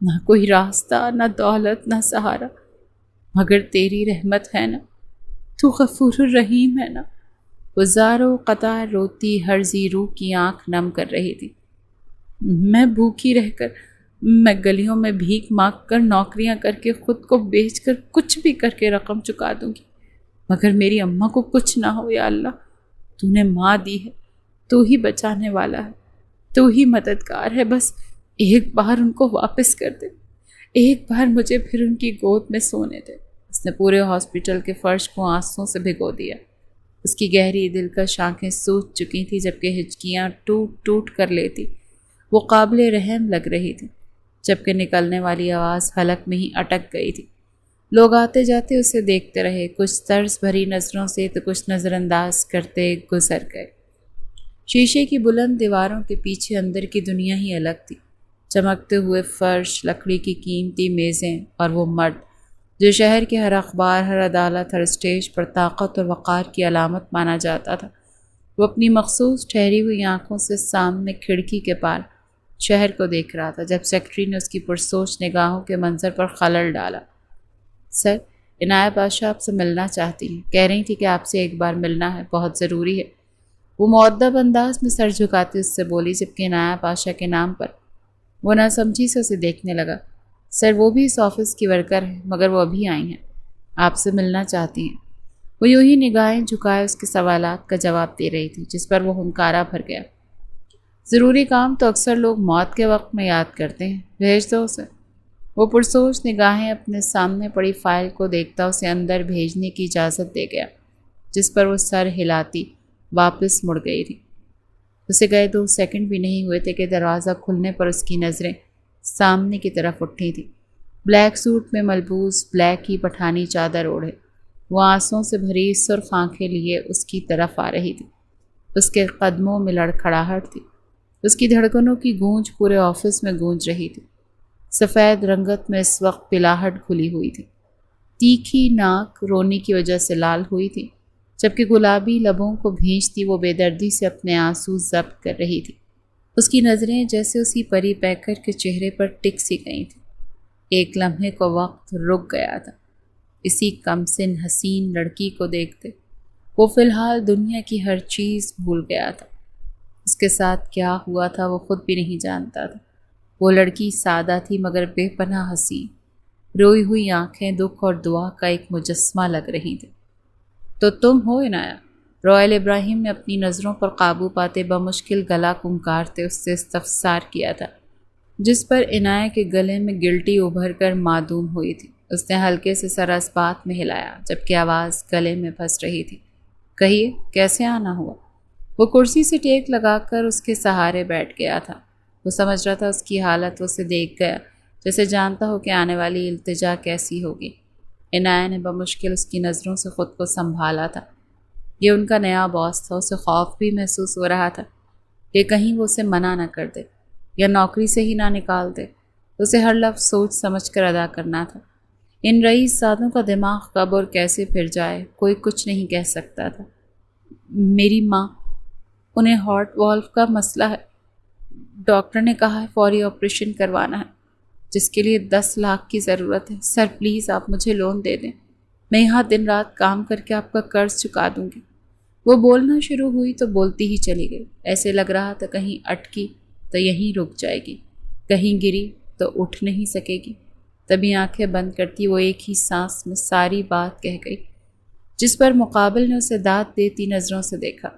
نہ کوئی راستہ، نہ دولت، نہ سہارا، مگر تیری رحمت ہے نا، تو غفور الرحیم ہے نا۔ وہ زاروں قطار روتی ہر زی روح کی آنکھ نم کر رہی تھی۔ میں بھوکی رہ کر، میں گلیوں میں بھیک مانگ کر، نوکریاں کر کے، خود کو بیچ کر، کچھ بھی کر کے رقم چکا دوں گی، مگر میری اماں کو کچھ نہ ہو یا اللہ۔ تو نے ماں دی ہے، تو ہی بچانے والا ہے، تو ہی مددگار ہے، بس ایک بار ان کو واپس کر دے، ایک بار مجھے پھر ان کی گود میں سونے دے۔ اس نے پورے ہاسپٹل کے فرش کو آنسوں سے بھگو دیا۔ اس کی گہری دلکش آنکھیں سوج چکی تھیں، جبکہ ہچکیاں ٹوٹ ٹوٹ کر لیتی۔ وہ قابل رحم لگ رہی تھی، جبکہ نکلنے والی آواز حلق میں ہی اٹک گئی تھی۔ لوگ آتے جاتے اسے دیکھتے رہے، کچھ طرز بھری نظروں سے تو کچھ نظر انداز کرتے گزر گئے۔ شیشے کی بلند دیواروں کے پیچھے اندر کی دنیا ہی الگ تھی۔ چمکتے ہوئے فرش، لکڑی کی قیمتی میزیں، اور وہ مرد جو شہر کے ہر اخبار، ہر عدالت، ہر اسٹیج پر طاقت اور وقار کی علامت مانا جاتا تھا۔ وہ اپنی مخصوص ٹھہری ہوئی آنکھوں سے سامنے کھڑکی کے پار شہر کو دیکھ رہا تھا، جب سیکرٹری نے اس کی پرسوچ نگاہوں کے منظر پر خلل ڈالا۔ سر، عنایہ بادشاہ آپ سے ملنا چاہتی ہیں، کہہ رہی تھی کہ آپ سے ایک بار ملنا ہے، بہت ضروری ہے۔ وہ مؤدب انداز میں سر جھکاتی اس سے بولی، جبکہ عنایہ بادشاہ کے نام پر وہ ناسمجھی سے اسے دیکھنے لگا۔ سر، وہ بھی اس آفس کی ورکر ہے، مگر وہ ابھی آئی ہیں، آپ سے ملنا چاہتی ہیں۔ وہ یوں ہی نگاہیں جھکائے اس کے سوالات کا جواب دے رہی تھی، جس پر وہ ہنکارا بھر گیا۔ ضروری کام تو اکثر لوگ موت کے وقت میں یاد کرتے ہیں، بھیج دو اسے۔ وہ پرسوچ نگاہیں اپنے سامنے پڑی فائل کو دیکھتا اسے اندر بھیجنے کی اجازت دے گیا، جس پر وہ سر ہلاتی واپس مڑ گئی تھی۔ اسے گئے 2 سیکنڈ بھی نہیں ہوئے تھے کہ دروازہ کھلنے پر اس کی نظریں سامنے کی طرف اٹھی تھیں۔ بلیک سوٹ میں ملبوس، بلیک ہی پٹھانی چادر اوڑھے، وہ آنسوں سے بھری سرخ آنکھیں لیے اس کی طرف آ رہی تھی۔ اس کے قدموں میں لڑکھڑاہٹ تھی، اس کی دھڑکنوں کی گونج پورے آفس میں گونج رہی تھی۔ سفید رنگت میں اس وقت پلاہٹ کھلی ہوئی تھی، تیکھی ناک رونے کی وجہ سے لال ہوئی تھی، جبکہ گلابی لبوں کو بھینچتی وہ بے دردی سے اپنے آنسو ضبط کر رہی تھی۔ اس کی نظریں جیسے اسی پری پیکر کے چہرے پر ٹک سی گئی تھیں۔ ایک لمحے کو وقت رک گیا تھا۔ اسی کم سن حسین لڑکی کو دیکھتے وہ فی الحال دنیا کی ہر چیز بھول گیا تھا۔ اس کے ساتھ کیا ہوا تھا وہ خود بھی نہیں جانتا تھا۔ وہ لڑکی سادہ تھی مگر بے پناہ حسین، روئی ہوئی آنکھیں دکھ اور دعا کا ایک مجسمہ لگ رہی تھی۔ تو تم ہو عنایہ؟ رائل ابراہیم نے اپنی نظروں پر قابو پاتے بمشکل گلا کنکارتے اس سے استفسار کیا تھا، جس پر عنایہ کے گلے میں گلٹی ابھر کر معدوم ہوئی تھی۔ اس نے ہلکے سے سر اس بات میں ہلایا، جبکہ آواز گلے میں پھنس رہی تھی۔ کہیے، کیسے آنا ہوا؟ وہ کرسی سے ٹیک لگا کر اس کے سہارے بیٹھ گیا تھا۔ وہ سمجھ رہا تھا اس کی حالت، اسے دیکھ گیا جیسے جانتا ہو کہ آنے والی التجا کیسی ہوگی۔ عنایہ نے بمشکل اس کی نظروں سے خود کو سنبھالا تھا۔ یہ ان کا نیا باس تھا، اسے خوف بھی محسوس ہو رہا تھا کہ کہیں وہ اسے منع نہ کر دے یا نوکری سے ہی نہ نکال دے۔ اسے ہر لفظ سوچ سمجھ کر ادا کرنا تھا۔ ان رئیس زادوں کا دماغ کب اور کیسے پھر جائے کوئی کچھ نہیں کہہ سکتا تھا۔ میری ماں، انہیں ہارٹ والو کا مسئلہ ہے، ڈاکٹر نے کہا ہے فوری آپریشن کروانا ہے، جس کے لیے 10 لاکھ کی ضرورت ہے۔ سر پلیز آپ مجھے لون دے دیں، میں یہاں دن رات کام کر کے آپ کا قرض چکا دوں گی۔ وہ بولنا شروع ہوئی تو بولتی ہی چلی گئی۔ ایسے لگ رہا تھا کہیں اٹکی تو یہیں رک جائے گی، کہیں گری تو اٹھ نہیں سکے گی۔ تبھی آنکھیں بند کرتی وہ ایک ہی سانس میں ساری بات کہہ گئی، جس پر مقابل نے اسے داد دیتی نظروں سے دیکھا۔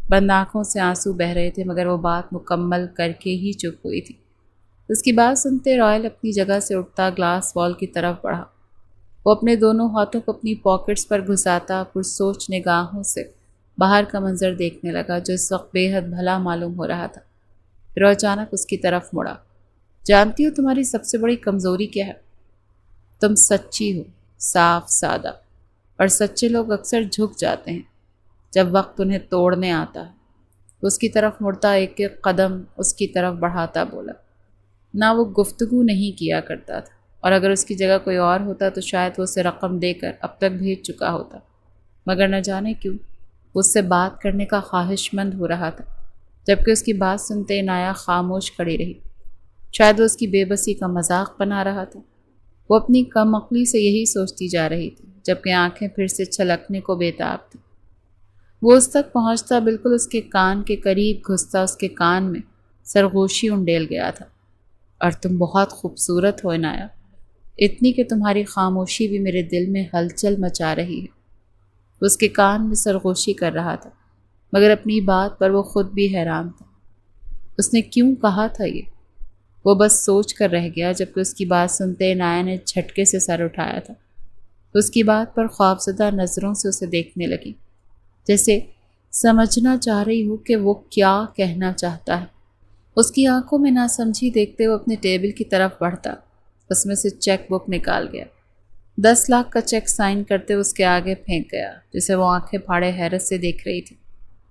بند آنکھوں سے آنسو بہہ رہے تھے، مگر وہ بات مکمل کر کے ہی چپ ہوئی تھی۔ اس کی بات سنتے رائل اپنی جگہ سے اٹھتا گلاس وال کی طرف بڑھا۔ وہ اپنے دونوں ہاتھوں کو اپنی پاکٹس پر گھساتا پرسوچ نگاہوں سے باہر کا منظر دیکھنے لگا، جو اس وقت بے حد بھلا معلوم ہو رہا تھا۔ پھر وہ اچانک اس کی طرف مڑا۔ جانتی ہو تمہاری سب سے بڑی کمزوری کیا ہے؟ تم سچی ہو، صاف سادہ، اور سچے لوگ اکثر جھک جاتے ہیں جب وقت انہیں توڑنے آتا ہے۔ اس کی طرف مڑتا ایک ایک قدم اس کی طرف بڑھاتا بولا۔ نہ وہ گفتگو نہیں کیا کرتا تھا، اور اگر اس کی جگہ کوئی اور ہوتا تو شاید وہ اسے رقم دے کر اب تک بھیج چکا ہوتا۔ مگر نہ جانے کیوں وہ اس سے بات کرنے کا خواہش مند ہو رہا تھا، جبکہ اس کی بات سنتے عنایہ خاموش کھڑی رہی۔ شاید وہ اس کی بے بسی کا مذاق بنا رہا تھا۔ وہ اپنی کم عقلی سے یہی سوچتی جا رہی تھی، جبکہ آنکھیں پھر سے چھلکنے کو بےتاب تھیں۔ وہ اس تک پہنچتا، بالکل اس کے کان کے قریب گھستا، اس کے کان میں سرگوشی انڈیل گیا تھا۔ اور تم بہت خوبصورت ہو عنایہ، اتنی کہ تمہاری خاموشی بھی میرے دل میں ہلچل مچا رہی ہے۔ وہ اس کے کان میں سرگوشی کر رہا تھا، مگر اپنی بات پر وہ خود بھی حیران تھا۔ اس نے کیوں کہا تھا یہ؟ وہ بس سوچ کر رہ گیا، جبکہ اس کی بات سنتے عنایہ نے جھٹکے سے سر اٹھایا تھا۔ اس کی بات پر خوفزدہ نظروں سے اسے دیکھنے لگی، جیسے سمجھنا چاہ رہی ہو کہ وہ کیا کہنا چاہتا ہے۔ اس کی آنکھوں میں ناسمجھی دیکھتے وہ اپنے ٹیبل کی طرف بڑھتا، اس میں سے چیک بک نکال گیا۔ 10 لاکھ کا چیک سائن کرتے اس کے آگے پھینک گیا، جسے وہ آنکھیں پھاڑے حیرت سے دیکھ رہی تھی۔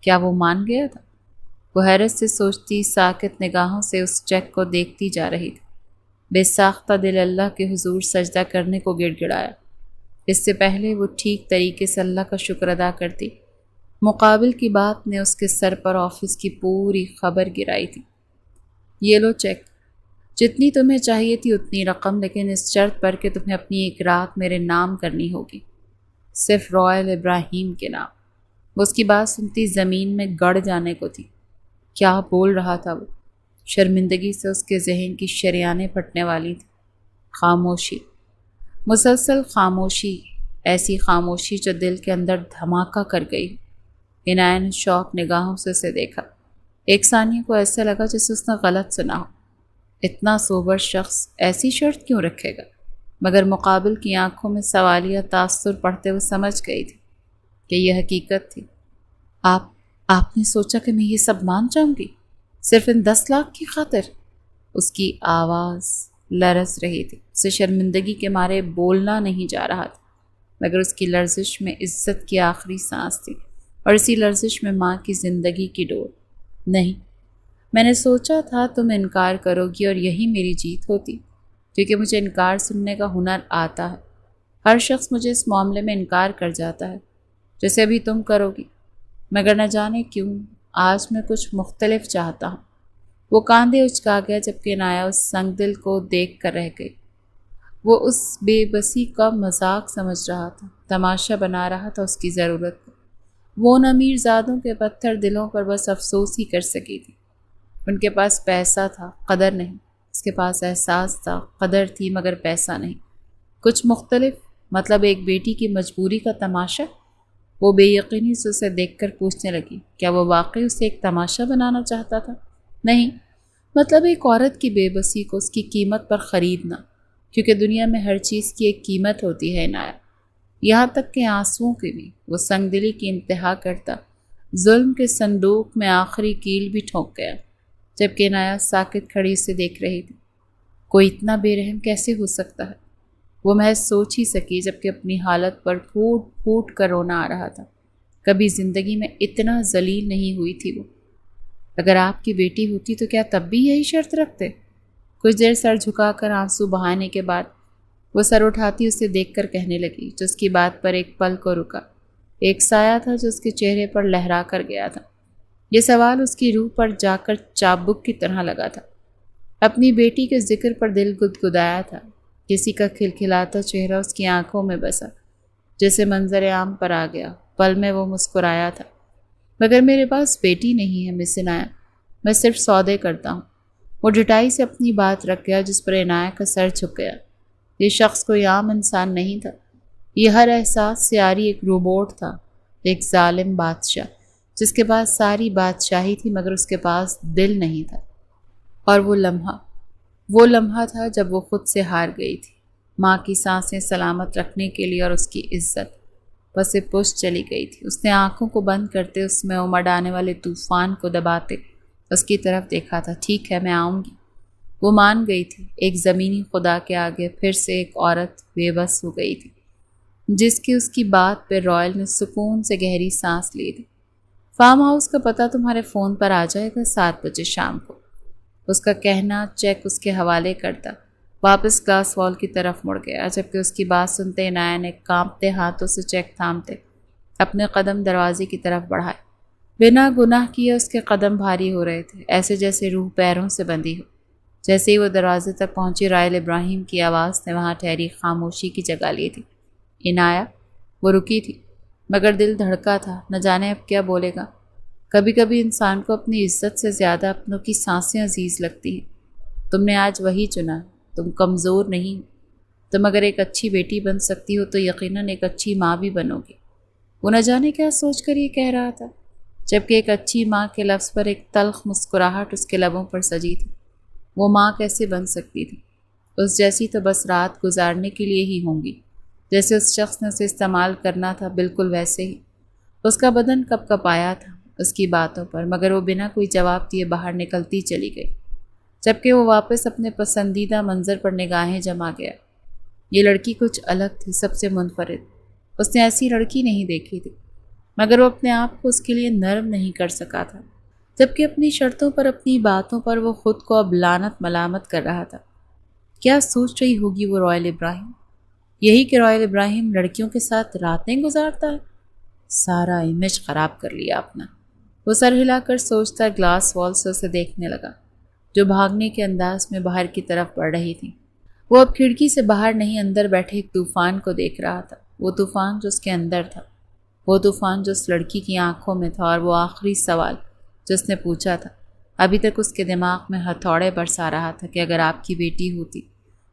کیا وہ مان گیا تھا؟ وہ حیرت سے سوچتی، ساکت نگاہوں سے اس چیک کو دیکھتی جا رہی تھی۔ بے ساختہ دل اللہ کے حضور سجدہ کرنے کو گڑ گڑایا۔ اس سے پہلے وہ ٹھیک طریقے سے اللہ کا شکر ادا کرتی، مقابل کی بات نے اس کے سر پر آفس کی پوری خبر گرائی تھی۔ یہ لو چیک، جتنی تمہیں چاہیے تھی اتنی رقم، لیکن اس شرط پر کہ تمہیں اپنی ایک رات میرے نام کرنی ہوگی، صرف رائل ابراہیم کے نام۔ وہ اس کی بات سنتی زمین میں گڑ جانے کو تھی۔ کیا بول رہا تھا وہ؟ شرمندگی سے اس کے ذہن کی شریانیں پھٹنے والی تھی۔ خاموشی، مسلسل خاموشی، ایسی خاموشی جو دل کے اندر دھماکہ کر گئی۔ عنایہ نے شوق نگاہوں سے اسے دیکھا۔ ایک ثانیہ کو ایسا لگا جیسے اس نے غلط سنا ہو۔ اتنا سوبر شخص ایسی شرط کیوں رکھے گا؟ مگر مقابل کی آنکھوں میں سوالیہ تاثر پڑھتے ہوئے سمجھ گئی تھی کہ یہ حقیقت تھی۔ آپ نے سوچا کہ میں یہ سب مان جاؤں گی صرف ان 10 لاکھ کی خاطر؟ اس کی آواز لرز رہی تھی، اسے شرمندگی کے مارے بولنا نہیں جا رہا تھا، مگر اس کی لرزش میں عزت کی آخری سانس تھی، اور اسی لرزش میں ماں کی زندگی کی ڈور۔ نہیں، میں نے سوچا تھا تم انکار کرو گی اور یہی میری جیت ہوتی، کیونکہ مجھے انکار سننے کا ہنر آتا ہے۔ ہر شخص مجھے اس معاملے میں انکار کر جاتا ہے، جیسے ابھی تم کرو گی، مگر نہ جانے کیوں آج میں کچھ مختلف چاہتا ہوں۔ وہ کاندھے اچکا گیا، جبکہ عنایہ اس سنگ دل کو دیکھ کر رہ گئی۔ وہ اس بے بسی کا مذاق سمجھ رہا تھا، تماشا بنا رہا تھا اس کی ضرورت کو۔ وہ ان امیر زادوں کے پتھر دلوں پر بس افسوس ہی کر سکی تھی۔ ان کے پاس پیسہ تھا، قدر نہیں۔ اس کے پاس احساس تھا، قدر تھی، مگر پیسہ نہیں۔ کچھ مختلف، مطلب ایک بیٹی کی مجبوری کا تماشا۔ وہ بے یقینی سے اسے دیکھ کر پوچھنے لگی، کیا وہ واقعی اسے ایک تماشا بنانا چاہتا تھا؟ نہیں، مطلب ایک عورت کی بے بسی کو اس کی قیمت پر خریدنا، کیونکہ دنیا میں ہر چیز کی ایک قیمت ہوتی ہے عنایہ، یہاں تک کہ آنسوؤں کی بھی۔ وہ سنگ دلی کی انتہا کرتا ظلم کے صندوق میں آخری کیل بھی ٹھونک گیا، جبکہ عنایہ ساکت کھڑی سے دیکھ رہی تھی۔ کوئی اتنا بے رحم کیسے ہو سکتا ہے؟ وہ محض سوچ ہی سکی، جبکہ اپنی حالت پر پھوٹ پھوٹ کر رونا آ رہا تھا۔ کبھی زندگی میں اتنا ذلیل نہیں ہوئی تھی وہ۔ اگر آپ کی بیٹی ہوتی تو کیا تب بھی یہی شرط رکھتے؟ کچھ دیر سر جھکا کر آنسو بہانے کے بعد وہ سر اٹھاتی اسے دیکھ کر کہنے لگی، جو اس کی بات پر ایک پل کو رکا۔ ایک سایہ تھا جو اس کے چہرے پر لہرا کر گیا تھا۔ یہ سوال اس کی روح پر جا کر چابک کی طرح لگا تھا۔ اپنی بیٹی کے ذکر پر دل گدگدایا تھا۔ کسی کا کھلکھلاتا چہرہ اس کی آنکھوں میں بسا، جیسے منظر عام پر آ گیا۔ پل میں وہ مسکرایا تھا، مگر میرے پاس بیٹی نہیں ہے مس عنایہ، میں صرف سودے کرتا ہوں۔ وہ ڈٹائی سے اپنی بات رکھ گیا، جس پر عنایہ کا سر جھک گیا۔ یہ شخص کوئی عام انسان نہیں تھا، یہ ہر احساس سے عاری ایک روبوٹ تھا، ایک ظالم بادشاہ جس کے پاس ساری بادشاہی تھی، مگر اس کے پاس دل نہیں تھا۔ اور وہ لمحہ تھا جب وہ خود سے ہار گئی تھی، ماں کی سانسیں سلامت رکھنے کے لیے اور اس کی عزت بس پش چلی گئی تھی۔ اس نے آنکھوں کو بند کرتے اس میں امڑ آنے والے طوفان کو دباتے اس کی طرف دیکھا تھا۔ ٹھیک ہے، میں آؤں گی۔ وہ مان گئی تھی۔ ایک زمینی خدا کے آگے پھر سے ایک عورت بے بس ہو گئی تھی، جس کی اس کی بات پہ رائل نے سکون سے گہری سانس لی تھی۔ فارم ہاؤس کا پتہ تمہارے فون پر آ جائے گا 7 بجے شام کو، اس کا کہنا چیک اس کے حوالے کرتا واپس گلاس وال کی طرف مڑ گیا، جبکہ اس کی بات سنتے عنایہ نے کانپتے ہاتھوں سے چیک تھامتے اپنے قدم دروازے کی طرف بڑھائے۔ بنا گناہ کیے اس کے قدم بھاری ہو رہے تھے، ایسے جیسے روح پیروں سے بندھی ہو۔ جیسے ہی وہ دروازے تک پہنچی، رائل ابراہیم کی آواز نے وہاں ٹھہری خاموشی کی جگہ لی تھی۔ عنایہ۔ وہ رکی تھی، مگر دل دھڑکا تھا، نہ جانے اب کیا بولے گا۔ کبھی کبھی انسان کو اپنی عزت سے زیادہ اپنوں کی سانسیں عزیز لگتی ہیں۔ تم نے آج وہی چنا، تم کمزور نہیں ہو۔ تم اگر ایک اچھی بیٹی بن سکتی ہو تو یقیناً ایک اچھی ماں بھی بنو گی۔ وہ نہ جانے کیا سوچ کر یہ کہہ رہا تھا، جبکہ ایک اچھی ماں کے لفظ پر ایک تلخ مسکراہٹ اس کے لبوں پر سجی تھی۔ وہ ماں کیسے بن سکتی تھی؟ اس جیسی تو بس رات گزارنے کے لیے ہی ہوں گی، جیسے اس شخص نے اسے استعمال کرنا تھا بالکل ویسے ہی۔ اس کا بدن کپ کپ آیا تھا اس کی باتوں پر، مگر وہ بنا کوئی جواب دیے باہر نکلتی چلی گئی، جبکہ وہ واپس اپنے پسندیدہ منظر پر نگاہیں جما گیا۔ یہ لڑکی کچھ الگ تھی، سب سے منفرد۔ اس نے ایسی لڑکی نہیں دیکھی تھی، مگر وہ اپنے آپ کو اس کے لیے نرم نہیں کر سکا تھا، جبکہ اپنی شرطوں پر، اپنی باتوں پر وہ خود کو اب لعنت ملامت کر رہا تھا۔ کیا سوچ رہی ہوگی وہ رائل ابراہیم؟ یہی کہ رائل ابراہیم لڑکیوں کے ساتھ راتیں گزارتا ہے۔ سارا امیج خراب کر لیا اپنا۔ وہ سر ہلا کر سوچتا گلاس وال سے اسے دیکھنے لگا، جو بھاگنے کے انداز میں باہر کی طرف بڑھ رہی تھی۔ وہ اب کھڑکی سے باہر نہیں، اندر بیٹھے ایک طوفان کو دیکھ رہا تھا۔ وہ طوفان جو اس کے اندر تھا، وہ طوفان جو اس لڑکی کی آنکھوں میں تھا، اور وہ آخری سوال جو اس نے پوچھا تھا۔ ابھی تک اس کے دماغ میں ہتھوڑے برسا رہا تھا کہ اگر آپ کی بیٹی ہوتی۔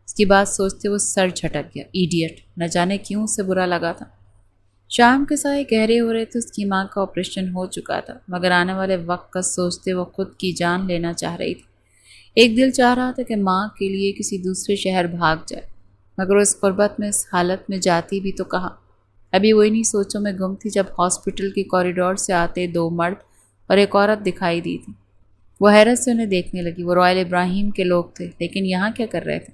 اس کی بات سوچتے وہ سر جھٹک گیا۔ ایڈیٹ! نہ جانے کیوں اسے برا لگا تھا۔ شام کے سائے گہرے ہو رہے تھے، اس کی ماں کا آپریشن ہو چکا تھا، مگر آنے والے وقت کا سوچتے وہ خود کی جان لینا چاہ رہی تھی۔ ایک دل چاہ رہا تھا کہ ماں کے لیے کسی دوسرے شہر بھاگ جائے، مگر وہ اس غربت میں، اس حالت میں جاتی بھی تو کہاں۔ ابھی وہ انہی سوچوں میں گم تھی جب ہاسپٹل کے کوریڈور سے آتے دو مرد اور ایک عورت دکھائی دی تھی۔ وہ حیرت سے انہیں دیکھنے لگی۔ وہ رائل ابراہیم کے لوگ تھے، لیکن یہاں کیا کر رہے تھے؟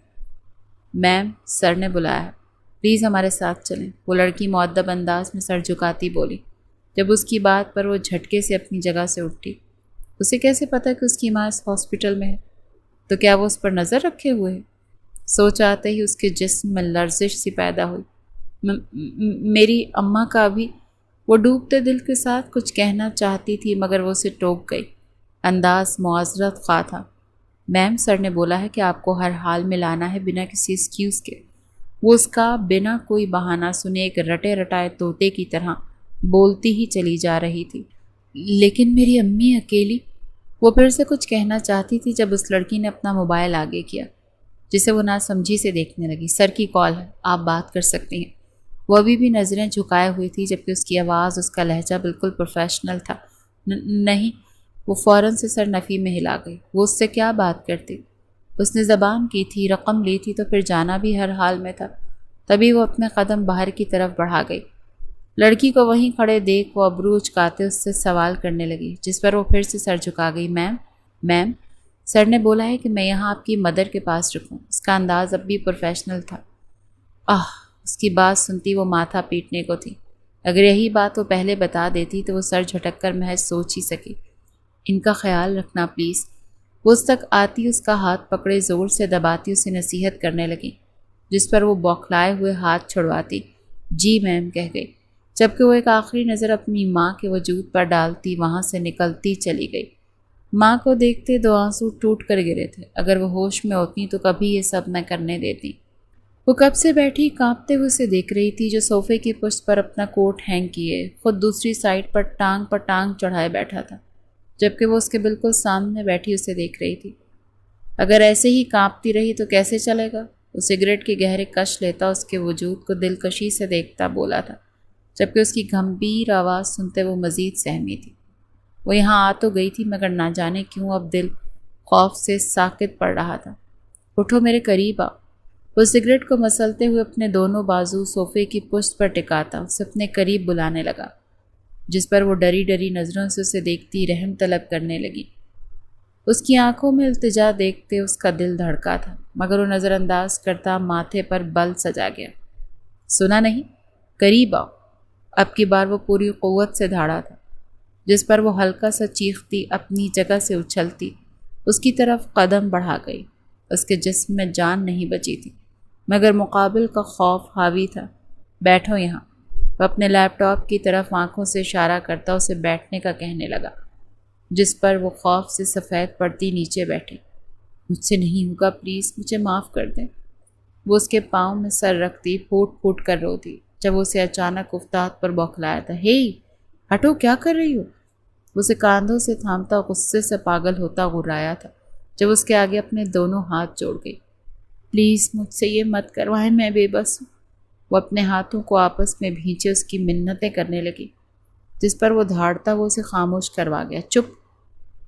میم، سر نے بلایا ہے، پلیز ہمارے ساتھ چلیں۔ وہ لڑکی مؤدب انداز میں سر جھکاتی بولی۔ جب اس کی بات پر وہ جھٹکے سے اپنی جگہ سے اٹھی۔ اسے کیسے پتا کہ اس کی ماں اس ہاسپٹل میں ہے؟ تو کیا وہ اس پر نظر رکھے ہوئے ہے؟ سوچ آتے ہی اس کے جسم میں لرزش سی پیدا ہوئی۔ میری اماں کا بھی۔ وہ ڈوبتے دل کے ساتھ کچھ کہنا چاہتی تھی، مگر وہ اسے ٹوک گئی۔ انداز معذرت خواہ تھا۔ میم، سر نے بولا ہے کہ آپ کو ہر حال میں لانا ہے، بنا کسی ایکسکیوز کے۔ وہ اس کا بنا کوئی بہانہ سنے ایک رٹے رٹائے طوطے کی طرح بولتی ہی چلی جا رہی تھی۔ لیکن میری امی اکیلی۔ وہ پھر سے کچھ کہنا چاہتی تھی جب اس لڑکی نے اپنا موبائل آگے کیا، جسے وہ ناسمجھی سے دیکھنے لگی۔ سر کی کال ہے، آپ بات کر سکتی ہیں۔ وہ ابھی بھی نظریں جھکائے ہوئی تھی، جبکہ اس کی آواز، اس کا لہجہ بالکل پروفیشنل تھا۔ نہیں۔ وہ فوراً سے سر نفی میں ہلا گئی۔ وہ اس سے کیا بات کرتی؟ اس نے زبان کی تھی، رقم لی تھی، تو پھر جانا بھی ہر حال میں تھا۔ تبھی وہ اپنے قدم باہر کی طرف بڑھا گئی۔ لڑکی کو وہیں کھڑے دیکھ وہ ابرو اچکاتے اس سے سوال کرنے لگی، جس پر وہ پھر سے سر جھکا گئی۔ میم، سر نے بولا ہے کہ میں یہاں آپ کی مدر کے پاس رکوں۔ اس کا انداز اب بھی پروفیشنل تھا۔ اس کی بات سنتی وہ ماتھا پیٹنے کو تھی۔ اگر یہی بات وہ پہلے بتا دیتی تو وہ سر جھٹک کر محض سوچ ہی سکی۔ ان کا خیال رکھنا پلیز۔ وہ اس تک آتی، اس کا ہاتھ پکڑے زور سے دباتی اسے نصیحت کرنے لگی، جس پر وہ بوکھلائے ہوئے ہاتھ چھڑواتی۔ جی میم کہہ گئی، جبکہ وہ ایک آخری نظر اپنی ماں کے وجود پر ڈالتی وہاں سے نکلتی چلی گئی۔ ماں کو دیکھتے دو آنسو ٹوٹ کر گرے تھے۔ اگر وہ ہوش میں ہوتی تو کبھی یہ سب نہ کرنے دیتی۔ وہ کب سے بیٹھی کانپتے ہوئے اسے دیکھ رہی تھی، جو صوفے کی پشت پر اپنا کوٹ ہینگ کیے خود دوسری سائڈ پر ٹانگ چڑھائے بیٹھا تھا، جبکہ وہ اس کے بالکل سامنے بیٹھی اسے دیکھ رہی تھی۔ اگر ایسے ہی کانپتی رہی تو کیسے چلے گا؟ وہ سگریٹ کے گہرے کش لیتا، اس کے وجود کو دلکشی سے دیکھتا بولا تھا، جبکہ اس کی گھمبیر آواز سنتے وہ مزید سہمی تھی۔ وہ یہاں آ تو گئی تھی، مگر نہ جانے کیوں اب دل خوف سے ساکت پڑ رہا تھا۔ اٹھو، میرے قریب آ۔ وہ سگریٹ کو مسلتے ہوئے اپنے دونوں بازو صوفے کی پشت پر ٹکاتا اسے اپنے قریب بلانے لگا، جس پر وہ ڈری ڈری نظروں سے اسے دیکھتی رحم طلب کرنے لگی۔ اس کی آنکھوں میں التجا دیکھتے اس کا دل دھڑکا تھا، مگر وہ نظر انداز کرتا ماتھے پر بل سجا گیا۔ سنا نہیں؟ قریب آؤ۔ اب کی بار وہ پوری قوت سے دھاڑا تھا، جس پر وہ ہلکا سا چیختی اپنی جگہ سے اچھلتی اس کی طرف قدم بڑھا گئی۔ اس کے جسم میں جان نہیں بچی تھی، مگر مقابل کا خوف حاوی تھا۔ بیٹھو یہاں۔ وہ اپنے لیپ ٹاپ کی طرف آنکھوں سے اشارہ کرتا اسے بیٹھنے کا کہنے لگا، جس پر وہ خوف سے سفید پڑتی نیچے بیٹھی۔ مجھ سے نہیں ہوگا، پلیز مجھے معاف کر دیں۔ وہ اس کے پاؤں میں سر رکھتی پھوٹ پھوٹ کر روتی جب وہ اسے اچانک افتاد پر بوکھلایا تھا۔ ہے ہٹو، کیا کر رہی ہو؟ وہ اسے کاندھوں سے تھامتا غصے سے پاگل ہوتا غرایا تھا جب اس کے آگے اپنے دونوں ہاتھ جوڑ گئی۔ پلیز مجھ سے یہ مت کروائیں، میں بے بس ہوں۔ وہ اپنے ہاتھوں کو آپس میں بھینچے اس کی منتیں کرنے لگی، جس پر وہ دھاڑتا وہ اسے خاموش کروا گیا۔ چپ،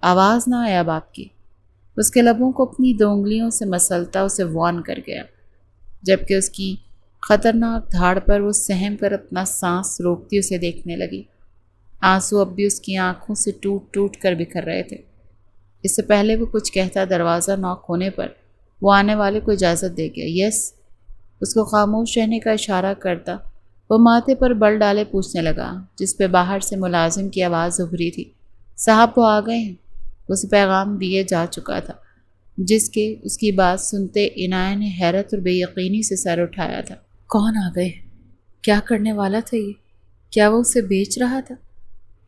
آواز نہ آیا اب آپ کی۔ اس کے لبوں کو اپنی 2 انگلیوں سے مسلتا اسے وارن کر گیا، جبکہ اس کی خطرناک دھاڑ پر وہ سہم کر اپنا سانس روکتی اسے دیکھنے لگی۔ آنسو اب بھی اس کی آنکھوں سے ٹوٹ ٹوٹ کر بکھر رہے تھے۔ اس سے پہلے وہ کچھ کہتا، دروازہ ناک ہونے پر وہ آنے والے کو اجازت دے گیا۔ یس، اس کو خاموش رہنے کا اشارہ کرتا وہ ماتھے پر بل ڈالے پوچھنے لگا، جس پہ باہر سے ملازم کی آواز ابھری تھی۔ صاحب وہ آ گئے ہیں۔ اسے پیغام دیے جا چکا تھا، جس کے اس کی بات سنتے عنایت نے حیرت اور بے یقینی سے سر اٹھایا تھا۔ کون آ گئے؟ کیا کرنے والا تھا یہ؟ کیا وہ اسے بیچ رہا تھا؟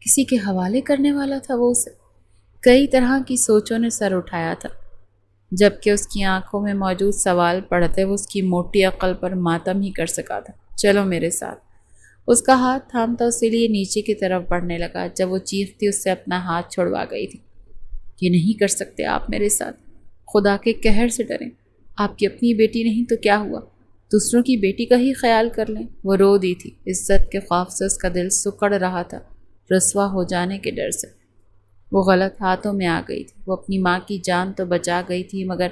کسی کے حوالے کرنے والا تھا وہ اسے؟ کئی طرح کی سوچوں نے سر اٹھایا تھا، جبکہ اس کی آنکھوں میں موجود سوال پڑھتے وہ اس کی موٹی عقل پر ماتم ہی کر سکا تھا۔ چلو میرے ساتھ۔ اس کا ہاتھ تھامتا اسی لیے نیچے کی طرف بڑھنے لگا جب وہ چیختی اس سے اپنا ہاتھ چھڑوا گئی تھی۔ یہ نہیں کر سکتے آپ میرے ساتھ، خدا کے قہر سے ڈریں۔ آپ کی اپنی بیٹی نہیں تو کیا ہوا، دوسروں کی بیٹی کا ہی خیال کر لیں۔ وہ رو دی تھی، عزت کے خوف سے اس کا دل سکڑ رہا تھا، رسوا ہو جانے کے ڈر سے۔ وہ غلط ہاتھوں میں آ گئی تھی۔ وہ اپنی ماں کی جان تو بچا گئی تھی، مگر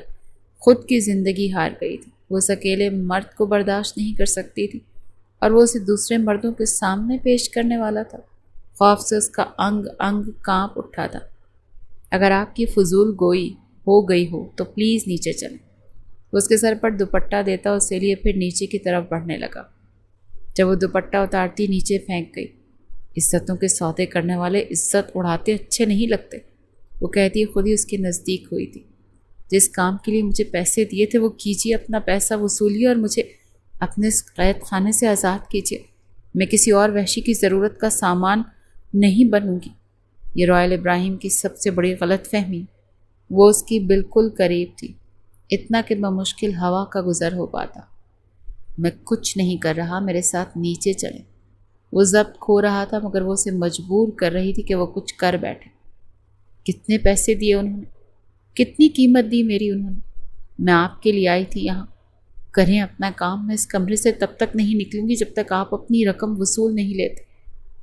خود کی زندگی ہار گئی تھی۔ وہ اس اکیلے مرد کو برداشت نہیں کر سکتی تھی، اور وہ اسے دوسرے مردوں کے سامنے پیش کرنے والا تھا۔ خوف سے اس کا انگ انگ کانپ اٹھا تھا۔ اگر آپ کی فضول گوئی ہو گئی ہو تو پلیز نیچے چلیں۔ وہ اس کے سر پر دوپٹہ دیتا اسے لیے پھر نیچے کی طرف بڑھنے لگا۔ جب وہ دوپٹہ اتارتی نیچے پھینک گئی۔ عزتوں کے سودے کرنے والے عزت اڑاتے اچھے نہیں لگتے، وہ کہتی خود ہی اس کے نزدیک ہوئی تھی۔ جس کام کے لیے مجھے پیسے دیے تھے وہ کیجیے، اپنا پیسہ وصولیے اور مجھے اپنے اس قید خانے سے آزاد کیجیے۔ میں کسی اور وحشی کی ضرورت کا سامان نہیں بنوں گی۔ یہ رائل ابراہیم کی سب سے بڑی غلط فہمی۔ وہ اس کی بالکل قریب تھی، اتنا کہ بمشکل ہوا کا گزر ہو پاتا۔ میں کچھ نہیں کر رہا، میرے ساتھ نیچے چلیں۔ وہ ضبط کھو رہا تھا، مگر وہ اسے مجبور کر رہی تھی کہ وہ کچھ کر بیٹھے۔ کتنے پیسے دیے انہوں نے؟ کتنی قیمت دی میری انہوں نے؟ میں آپ کے لیے آئی تھی یہاں۔ کریں اپنا کام، میں اس کمرے سے تب تک نہیں نکلوں گی جب تک آپ اپنی رقم وصول نہیں لیتے۔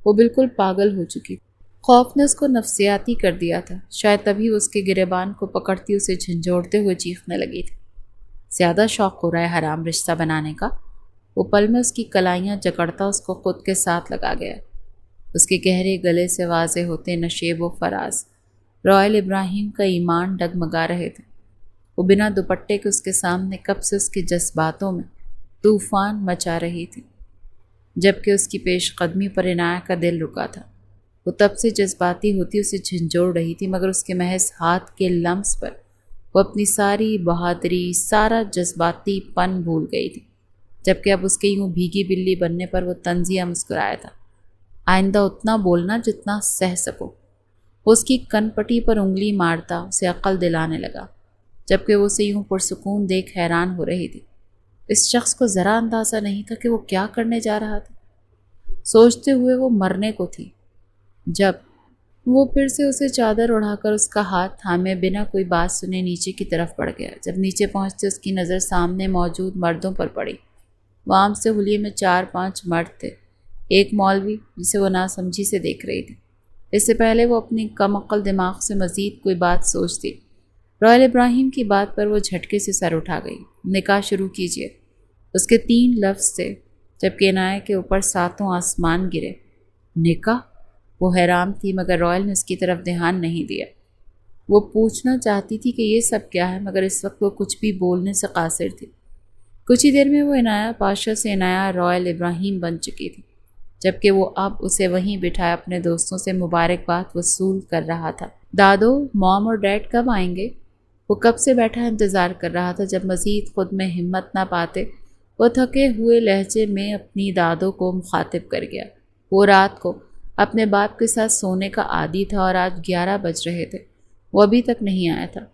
وہ بالکل پاگل ہو چکی تھی۔ خوف نے اس کو نفسیاتی کر دیا تھا، شاید تبھی اس کے گریبان کو پکڑتی اسے جھنجھوڑتے ہوئے چیخنے لگی تھی۔ زیادہ شوق ہو رہا ہے حرام رشتہ بنانے کا؟ وہ پل میں اس کی کلائیاں جکڑتا اس کو خود کے ساتھ لگا گیا۔ اس کے گہرے گلے سے واضح ہوتے نشیب و فراز رائل ابراہیم کا ایمان ڈگمگا رہے تھے۔ وہ بنا دوپٹے کے اس کے سامنے کب سے اس کے جذباتوں میں طوفان مچا رہی تھی، جبکہ اس کی پیش قدمی پر عنایت کا دل رکا تھا۔ وہ تب سے جذباتی ہوتی اسے جھنجھوڑ رہی تھی، مگر اس کے محض ہاتھ کے لمس پر وہ اپنی ساری بہادری، سارا جذباتی پن بھول گئی تھی، جبکہ اب اس کے یوں بھیگی بلی بننے پر وہ طنزیہ مسکرایا تھا۔ آئندہ اتنا بولنا جتنا سہ سکو۔ وہ اس کی کن پٹی پر انگلی مارتا اسے عقل دلانے لگا، جبکہ وہ اسے یوں پرسکون دیکھ حیران ہو رہی تھی۔ اس شخص کو ذرا اندازہ نہیں تھا کہ وہ کیا کرنے جا رہا تھا۔ سوچتے ہوئے وہ مرنے کو تھی جب وہ پھر سے اسے چادر اڑا کر اس کا ہاتھ تھامے بنا کوئی بات سنے نیچے کی طرف بڑھ گیا۔ جب نیچے پہنچتے اس کی نظر سامنے موجود مردوں پر پڑی۔ وہ عام سے حلیے میں 4-5 مرد تھے، ایک مولوی جسے وہ ناسمجھی سے دیکھ رہی تھی۔ اس سے پہلے وہ اپنی کم عقل دماغ سے مزید کوئی بات سوچتی، رائل ابراہیم کی بات پر وہ جھٹکے سے سر اٹھا گئی۔ نکاح شروع کیجیے، اس کے 3 لفظ تھے، جبکہ عنایت کے اوپر 7 آسمان گرے۔ نکاح؟ وہ حیران تھی، مگر رائل نے اس کی طرف دھیان نہیں دیا۔ وہ پوچھنا چاہتی تھی کہ یہ سب کیا ہے، مگر اس وقت وہ کچھ بھی بولنے سے قاصر تھی۔ کچھ ہی دیر میں وہ عنایت پاشا سے عنایت رائل ابراہیم بن چکی تھی، جبکہ وہ اب اسے وہیں بٹھائے اپنے دوستوں سے مبارکباد وصول کر رہا تھا۔ دادو، موم اور ڈیڈ کب آئیں گے؟ وہ کب سے بیٹھا انتظار کر رہا تھا۔ جب مزید خود میں ہمت نہ پاتے وہ تھکے ہوئے لہجے میں اپنی دادوں کو مخاطب کر گیا۔ وہ رات کو اپنے باپ کے ساتھ سونے کا عادی تھا اور آج 11 بج رہے تھے، وہ ابھی تک نہیں آیا تھا۔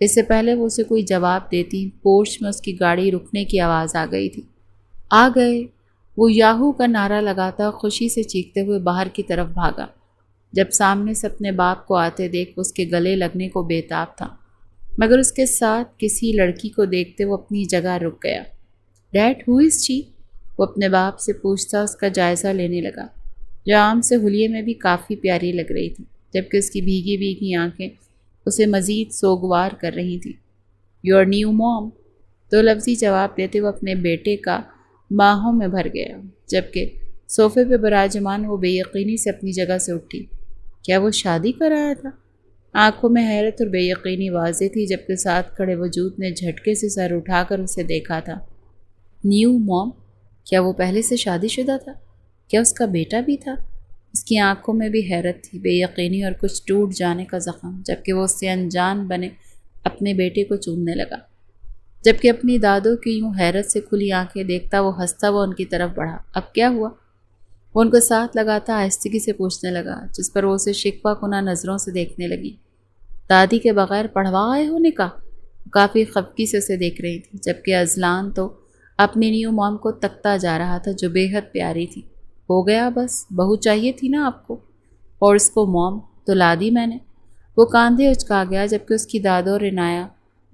اس سے پہلے وہ اسے کوئی جواب دیتی پورچ میں اس کی گاڑی رکنے کی آواز آ گئی تھی۔ آ گئے! وہ یاہو کا نعرہ لگاتا خوشی سے چیختے ہوئے باہر کی طرف بھاگا۔ جب سامنے سے اپنے باپ کو آتے دیکھ اس کے گلے لگنے کو بےتاب تھا، مگر اس کے ساتھ کسی لڑکی کو دیکھتے وہ اپنی جگہ رک گیا۔ ڈیڈ ہو از شی؟ وہ اپنے باپ سے پوچھتا اس کا جائزہ لینے لگا، جو عام سے حلیے میں بھی کافی پیاری لگ رہی تھی، جبکہ اس کی بھیگی بھیگی آنکھیں اسے مزید سوگوار کر رہی تھی۔ یور نیو موم، دو لفظی جواب دیتے وہ اپنے بیٹے کا باہوں میں بھر گیا، جبکہ صوفے پہ براجمان وہ بے یقینی سے اپنی جگہ سے اٹھی۔ کیا وہ شادی کر آیا تھا؟ آنکھوں میں حیرت اور بے یقینی واضح تھی، جبکہ ساتھ کھڑے وجود نے جھٹکے سے سر اٹھا کر اسے دیکھا تھا۔ نیو موم؟ کیا وہ پہلے سے شادی شدہ تھا؟ کیا اس کا بیٹا بھی تھا؟ اس کی آنکھوں میں بھی حیرت تھی، بے یقینی اور کچھ ٹوٹ جانے کا زخم، جبکہ وہ اس سے انجان بنے اپنے بیٹے کو چومنے لگا۔ جبکہ اپنی دادوں کی یوں حیرت سے کھلی آنکھیں دیکھتا وہ ہنستا وہ ان کی طرف بڑھا۔ اب کیا ہوا؟ وہ ان کو ساتھ لگاتا آہستگی سے پوچھنے لگا، جس پر وہ اسے شکوہ کنہ نظروں سے دیکھنے لگی۔ دادی کے بغیر پڑھوا آئے ہو نکاح؟ کافی خفگی سے اسے دیکھ رہی تھی، جبکہ ازلان تو اپنی نیو موم کو تکتا جا رہا تھا، جو بے حد پیاری تھی۔ ہو گیا بس، بہو چاہیے تھی نا آپ کو، اور اس کو موم تو لا دی میں نے۔ وہ کاندھے اچکا گیا، جبکہ اس کی دادو اور عنایہ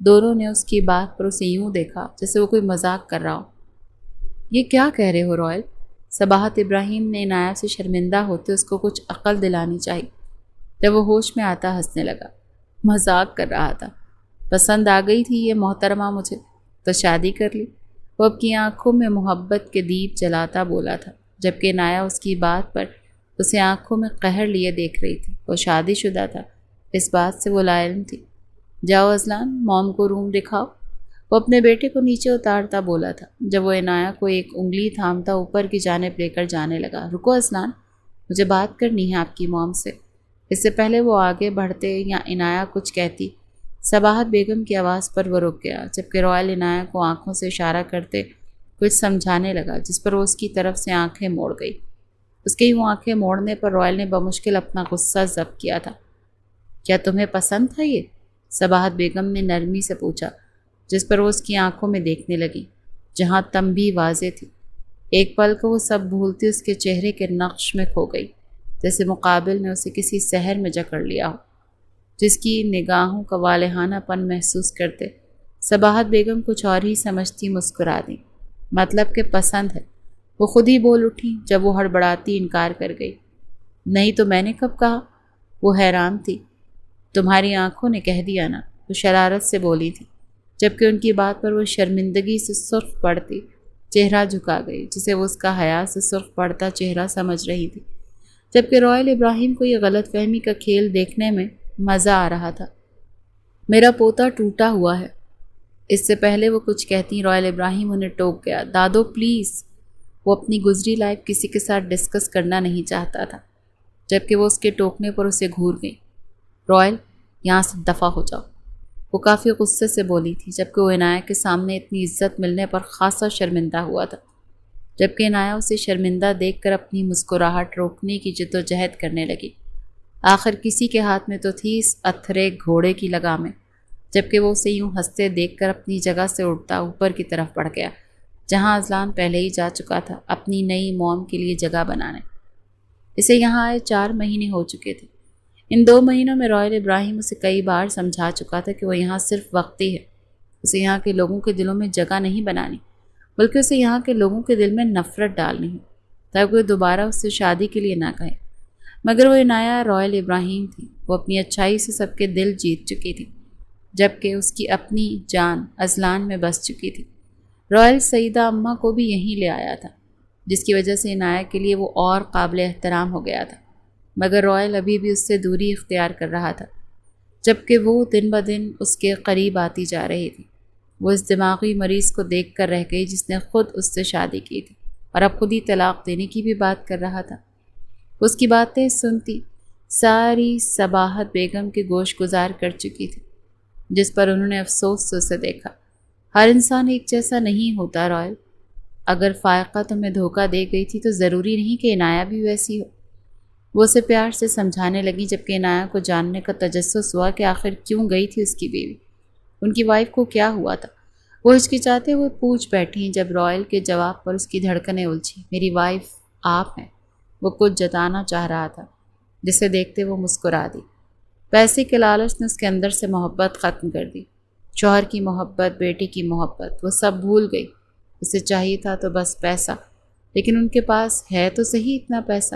دونوں نے اس کی بات پر اسے یوں دیکھا جیسے وہ کوئی مذاق کر رہا ہو۔ یہ کیا کہہ رہے ہو رائل؟ صباحت ابراہیم نے عنایہ سے شرمندہ ہوتے اس کو کچھ عقل دلانی چاہی۔ جب وہ ہوش میں آتا ہنسنے لگا۔ مذاق کر رہا تھا؟ پسند آ گئی تھی یہ محترمہ مجھے، تو شادی کر لی۔ وہ اب کی آنکھوں میں محبت کے دیپ جلاتا بولا تھا، جبکہ عنایہ اس کی بات پر اسے آنکھوں میں قہر لیے دیکھ رہی تھی۔ وہ شادی شدہ تھا، اس بات سے وہ لا علم تھی۔ جاؤ ازلان، موم کو روم دکھاؤ، وہ اپنے بیٹے کو نیچے اتارتا بولا تھا، جب وہ عنایہ کو ایک انگلی تھامتا اوپر کی جانب لے کر جانے لگا۔ رکو ازلان، مجھے بات کرنی ہے آپ کی موم سے۔ اس سے پہلے وہ آگے بڑھتے یا عنایہ کچھ کہتی، صباحت بیگم کی آواز پر وہ رک گیا، جبکہ رائل عنایہ کو آنکھوں سے اشارہ کرتے کچھ سمجھانے لگا، جس پر وہ اس کی طرف سے آنکھیں موڑ گئی۔ اس کے یوں آنکھیں موڑنے پر رائل نے بمشکل اپنا غصہ ضبط کیا تھا۔ کیا تمہیں پسند تھا یہ؟ صباحت بیگم نے نرمی سے پوچھا، جس پر وہ اس کی آنکھوں میں دیکھنے لگی، جہاں تنبیہ واضح تھی۔ ایک پل کو وہ سب بھولتی اس کے چہرے کے نقش میں کھو گئی، جیسے مقابل نے اسے کسی سحر میں جکڑ لیا ہو، جس کی نگاہوں کا والہانہ پن محسوس کرتے صباحت بیگم کچھ اور ہی سمجھتی مسکرا دی۔ مطلب کہ پسند ہے؟ وہ خود ہی بول اٹھی، جب وہ ہڑبڑاتی انکار کر گئی۔ نہیں تو میں نے کب کہا؟ وہ حیران تھی۔ تمہاری آنکھوں نے کہہ دیا نا، وہ شرارت سے بولی تھی، جبکہ ان کی بات پر وہ شرمندگی سے سرخ پڑتی چہرہ جھکا گئی، جسے وہ اس کا حیا سے سرخ پڑتا چہرہ سمجھ رہی تھی، جبکہ رائل ابراہیم کو یہ غلط فہمی کا کھیل دیکھنے میں مزہ آ رہا تھا۔ میرا پوتا ٹوٹا ہوا ہے۔ اس سے پہلے وہ کچھ کہتی رائل ابراہیم انہیں ٹوک گیا۔ دادو پلیز! وہ اپنی گزری لائف کسی کے ساتھ ڈسکس کرنا نہیں چاہتا تھا، جبکہ وہ اس کے ٹوکنے پر اسے گھور گئی۔ رائل، یہاں سے دفع ہو جاؤ، وہ کافی غصے سے بولی تھی، جبکہ وہ عنایہ کے سامنے اتنی عزت ملنے پر خاصا شرمندہ ہوا تھا، جبکہ عنایہ اسے شرمندہ دیکھ کر اپنی مسکراہٹ روکنے کی جدوجہد کرنے لگی۔ آخر کسی کے ہاتھ میں تو تھی اس اتھرے گھوڑے کی لگامیں، جبکہ وہ اسے یوں ہنستے دیکھ کر اپنی جگہ سے اٹھتا اوپر کی طرف بڑھ گیا، جہاں ازلان پہلے ہی جا چکا تھا اپنی نئی موم کے لیے جگہ بنانے۔ اسے یہاں آئے 4 مہینے ہو چکے تھے۔ ان 2 مہینوں میں رائل ابراہیم اسے کئی بار سمجھا چکا تھا کہ وہ یہاں صرف وقتی ہے، اسے یہاں کے لوگوں کے دلوں میں جگہ نہیں بنانی، بلکہ اسے یہاں کے لوگوں کے دل میں نفرت ڈالنی ہے، تاکہ وہ دوبارہ اس سے شادی کے لیے نہ کہیں۔ مگر وہ عنایہ رائل ابراہیم تھی، وہ اپنی اچھائی سے سب کے دل جیت چکی تھی، جبکہ اس کی اپنی جان ازلان میں بس چکی تھی۔ رائل سیدہ اماں کو بھی یہیں لے آیا تھا، جس کی وجہ سے عنایہ کے لیے وہ اور قابل احترام ہو گیا تھا، مگر رائل ابھی بھی اس سے دوری اختیار کر رہا تھا، جبکہ وہ دن بدن اس کے قریب آتی جا رہی تھی۔ وہ اس دماغی مریض کو دیکھ کر رہ گئی جس نے خود اس سے شادی کی تھی اور اب خود ہی طلاق دینے کی بھی بات کر رہا تھا۔ اس کی باتیں سنتی ساری صباحت بیگم کے گوش گزار کر چکی تھی، جس پر انہوں نے افسوس سے اسے دیکھا۔ ہر انسان ایک جیسا نہیں ہوتا رائل، اگر فائقہ تمہیں دھوکہ دے گئی تھی تو ضروری نہیں کہ عنایہ بھی ویسی ہو۔ وہ اسے پیار سے سمجھانے لگی، جبکہ عنایہ کو جاننے کا تجسس ہوا کہ آخر کیوں گئی تھی اس کی بیوی، ان کی وائف کو کیا ہوا تھا۔ وہ ہچکچاتے ہوئے پوچھ بیٹھی جب رائل کے جواب پر اس کی دھڑکنیں الجھی۔ میری وائف آپ ہیں۔ وہ کچھ جتانا چاہ رہا تھا، جسے دیکھتے وہ مسکرا دی۔ پیسے کے لالچ نے اس کے اندر سے محبت ختم کر دی، شوہر کی محبت، بیٹی کی محبت، وہ سب بھول گئی۔ اسے چاہیے تھا تو بس پیسہ، لیکن ان کے پاس ہے تو صحیح اتنا پیسہ۔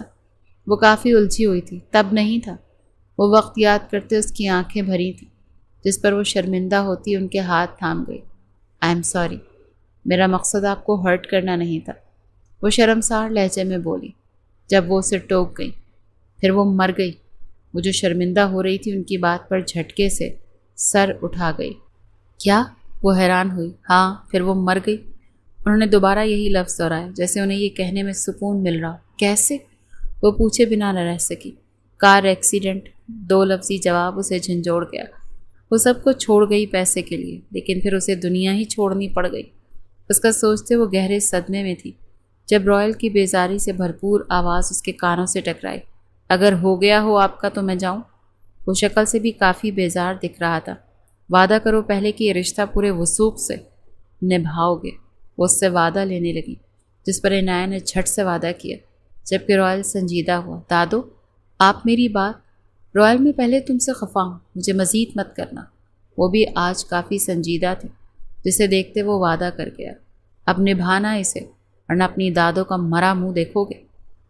وہ کافی الجھی ہوئی تھی، تب نہیں تھا۔ وہ وقت یاد کرتے اس کی آنکھیں بھری تھیں، جس پر وہ شرمندہ ہوتی ان کے ہاتھ تھام گئی۔ آئی ایم سوری، میرا مقصد آپ کو ہرٹ کرنا نہیں تھا، وہ شرمسار لہجے میں بولی جب وہ اسے ٹوک گئی۔ پھر وہ مر گئی۔ وہ جو شرمندہ ہو رہی تھی ان کی بات پر جھٹکے سے سر اٹھا گئی۔ کیا؟ وہ حیران ہوئی۔ ہاں، پھر وہ مر گئی۔ انہوں نے دوبارہ یہی لفظ دہرایا، جیسے انہیں یہ کہنے میں سکون مل رہا۔ کیسے؟ وہ پوچھے بنا نہ رہ سکی۔ کار ایکسیڈنٹ، دو لفظی جواب اسے جھنجھوڑ گیا۔ وہ سب کو چھوڑ گئی پیسے کے لیے، لیکن پھر اسے دنیا ہی چھوڑنی پڑ گئی۔ اس کا سوچتے وہ گہرے صدمے میں تھی جب رائل کی بیزاری سے بھرپور آواز اس کے کانوں سے ٹکرائی۔ اگر ہو گیا ہو آپ کا تو میں جاؤں؟ وہ شکل سے بھی کافی بیزار دکھ رہا تھا۔ وعدہ کرو پہلے کہ یہ رشتہ پورے وثوق سے نبھاؤ گے۔ وہ اس سے وعدہ لینے لگی، جس پر عنایہ نے جھٹ سے وعدہ کیا، جبکہ رائل سنجیدہ ہوا۔ دادو، آپ میری بات، رائل میں پہلے تم سے خفا ہوں، مجھے مزید مت کرنا۔ وہ بھی آج کافی سنجیدہ تھے، جسے دیکھتے وہ وعدہ کر گیا، اب نبھانا اسے، ورنہ اپنی دادو کا مرا منہ دیکھو گے۔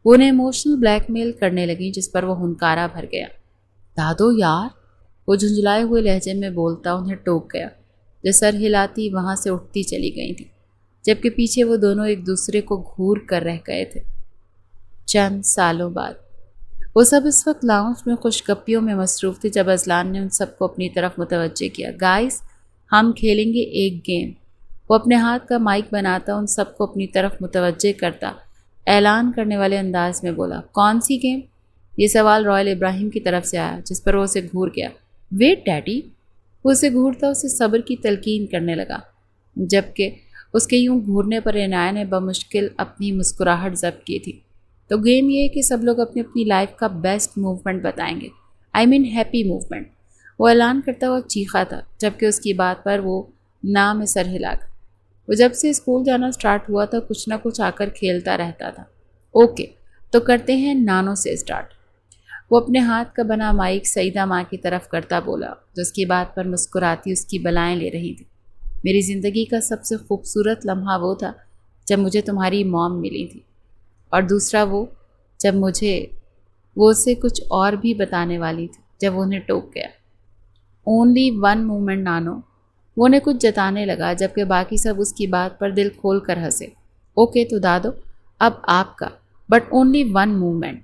وہ انہیں ایموشنل بلیک میل کرنے لگی، جس پر وہ ہنکارا بھر گیا۔ دادو یار، وہ جھنجھلائے ہوئے لہجے میں بولتا انہیں ٹوک گیا۔ جو سر ہلاتی وہاں سے اٹھتی چلی گئی تھی، جبکہ پیچھے وہ دونوں ایک دوسرے کو گھور کر رہ گئے تھے۔ چند سالوں بعد وہ سب اس وقت لاؤنج میں خوش گپیوں میں مصروف تھے جب اذلان نے ان سب کو اپنی طرف متوجہ کیا۔ گائز، ہم کھیلیں گے ایک گیم۔ وہ اپنے ہاتھ کا مائک بناتا ان سب کو اپنی طرف متوجہ کرتا اعلان کرنے والے انداز میں بولا۔ کون سی گیم؟ یہ سوال رائل ابراہیم کی طرف سے آیا، جس پر وہ اسے گھور گیا۔ ویٹ ڈیڈی، وہ اسے گھورتا اسے صبر کی تلقین کرنے لگا، جبکہ اس کے یوں گھورنے پر عنایہ نے بمشکل اپنی مسکراہٹ ضبط کی تھی۔ تو گیم یہ ہے کہ سب لوگ اپنی اپنی لائف کا بیسٹ موومنٹ بتائیں گے، آئی مین ہیپی موومنٹ۔ وہ اعلان کرتا ہوا چیخا تھا، جبکہ اس کی بات پر وہ نام میں سر ہلا گیا۔ وہ جب سے اسکول جانا سٹارٹ ہوا تھا کچھ نہ کچھ آ کر کھیلتا رہتا تھا۔ اوکے، تو کرتے ہیں نانو سے سٹارٹ۔ وہ اپنے ہاتھ کا بنا مائک سعیدہ ماں کی طرف کرتا بولا، جو اس کی بات پر مسکراتی اس کی بلائیں لے رہی تھی۔ میری زندگی کا سب سے خوبصورت لمحہ وہ تھا جب مجھے تمہاری موم ملی تھی، اور دوسرا وہ جب وہ اسے کچھ اور بھی بتانے والی تھی جب وہ انہیں ٹوک گیا۔ اونلی ون مومنٹ نانو، وہ انہیں کچھ جتانے لگا، جبکہ باقی سب اس کی بات پر دل کھول کر ہنسے۔ اوکے تو دادو، اب آپ کا، بٹ اونلی ون مومنٹ۔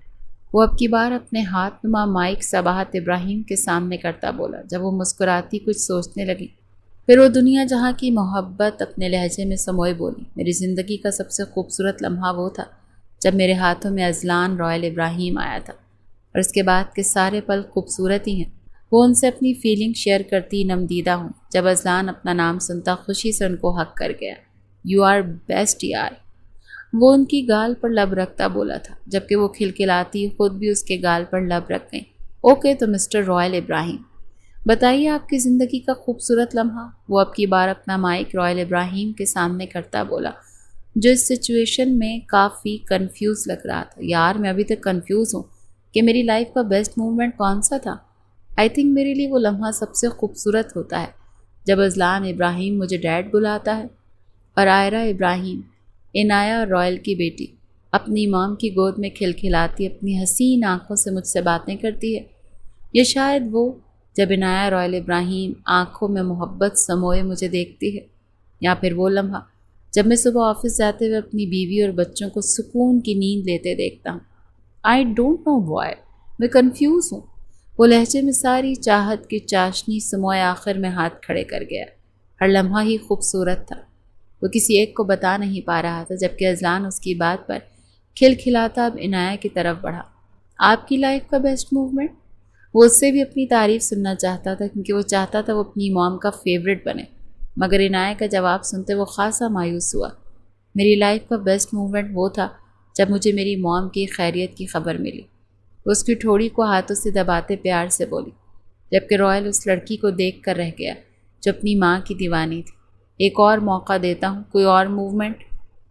وہ اب کی بار اپنے ہاتھ نما مائک صباحت ابراہیم کے سامنے کرتا بولا، جب وہ مسکراتی کچھ سوچنے لگی۔ پھر وہ دنیا جہاں کی محبت اپنے لہجے میں سموئے بولی۔ میری زندگی کا سب سے خوبصورت لمحہ وہ تھا جب میرے ہاتھوں میں اذلان رائل ابراہیم آیا تھا، اور اس کے بعد کے سارے پل خوبصورت ہی ہیں۔ وہ ان سے اپنی فیلنگ شیئر کرتی نمدیدہ ہوں جب اذلان اپنا نام سنتا خوشی سے ان کو حق کر گیا۔ یو آر بیسٹ یار، وہ ان کی گال پر لب رکھتا بولا تھا، جبکہ وہ کھلکھلاتی خود بھی اس کے گال پر لب رکھ گئیں۔ اوکے تو مسٹر رائل ابراہیم، بتائیے آپ کی زندگی کا خوبصورت لمحہ۔ وہ اب کی بار اپنا مائک رائل ابراہیم کے سامنے کرتا بولا، جو اس سچویشن میں کافی کنفیوز لگ رہا تھا۔ یار میں ابھی تک کنفیوز ہوں کہ میری لائف کا بیسٹ موومنٹ کون سا تھا۔ آئی تھنک میرے لیے وہ لمحہ سب سے خوبصورت ہوتا ہے جب اذلان ابراہیم مجھے ڈیڈ بلاتا ہے، اور عائرہ ابراہیم، عنایہ اور رائل کی بیٹی، اپنی مام کی گود میں کھلکھلاتی اپنی حسین آنکھوں سے مجھ سے باتیں کرتی ہے۔ یہ شاید وہ جب عنایہ رائل ابراہیم آنکھوں میں محبت سموئے مجھے دیکھتی ہے، یا پھر وہ لمحہ جب میں صبح آفس جاتے ہوئے اپنی بیوی اور بچوں کو سکون کی نیند لیتے دیکھتا ہوں۔ آئی ڈونٹ نو وائے، میں کنفیوز ہوں۔ وہ لہجے میں ساری چاہت کی چاشنی سموئے آخر میں ہاتھ کھڑے کر گیا۔ ہر لمحہ ہی خوبصورت تھا، وہ کسی ایک کو بتا نہیں پا رہا تھا، جبکہ اذلان اس کی بات پر کھلکھلاتا اب عنایہ کی طرف بڑھا۔ آپ کی لائف کا بیسٹ موومنٹ؟ وہ اس سے بھی اپنی تعریف سننا چاہتا تھا، کیونکہ وہ چاہتا تھا وہ اپنی موم کا فیوریٹ بنے، مگر عنایہ کا جواب سنتے وہ خاصا مایوس ہوا۔ میری لائف کا بیسٹ مومنٹ وہ تھا جب مجھے میری موم کی خیریت کی خبر ملی۔ اس کی ٹھوڑی کو ہاتھوں سے دباتے پیار سے بولی، جبکہ روئل اس لڑکی کو دیکھ کر رہ گیا جو اپنی ماں کی دیوانی تھی۔ ایک اور موقع دیتا ہوں، کوئی اور موومنٹ؟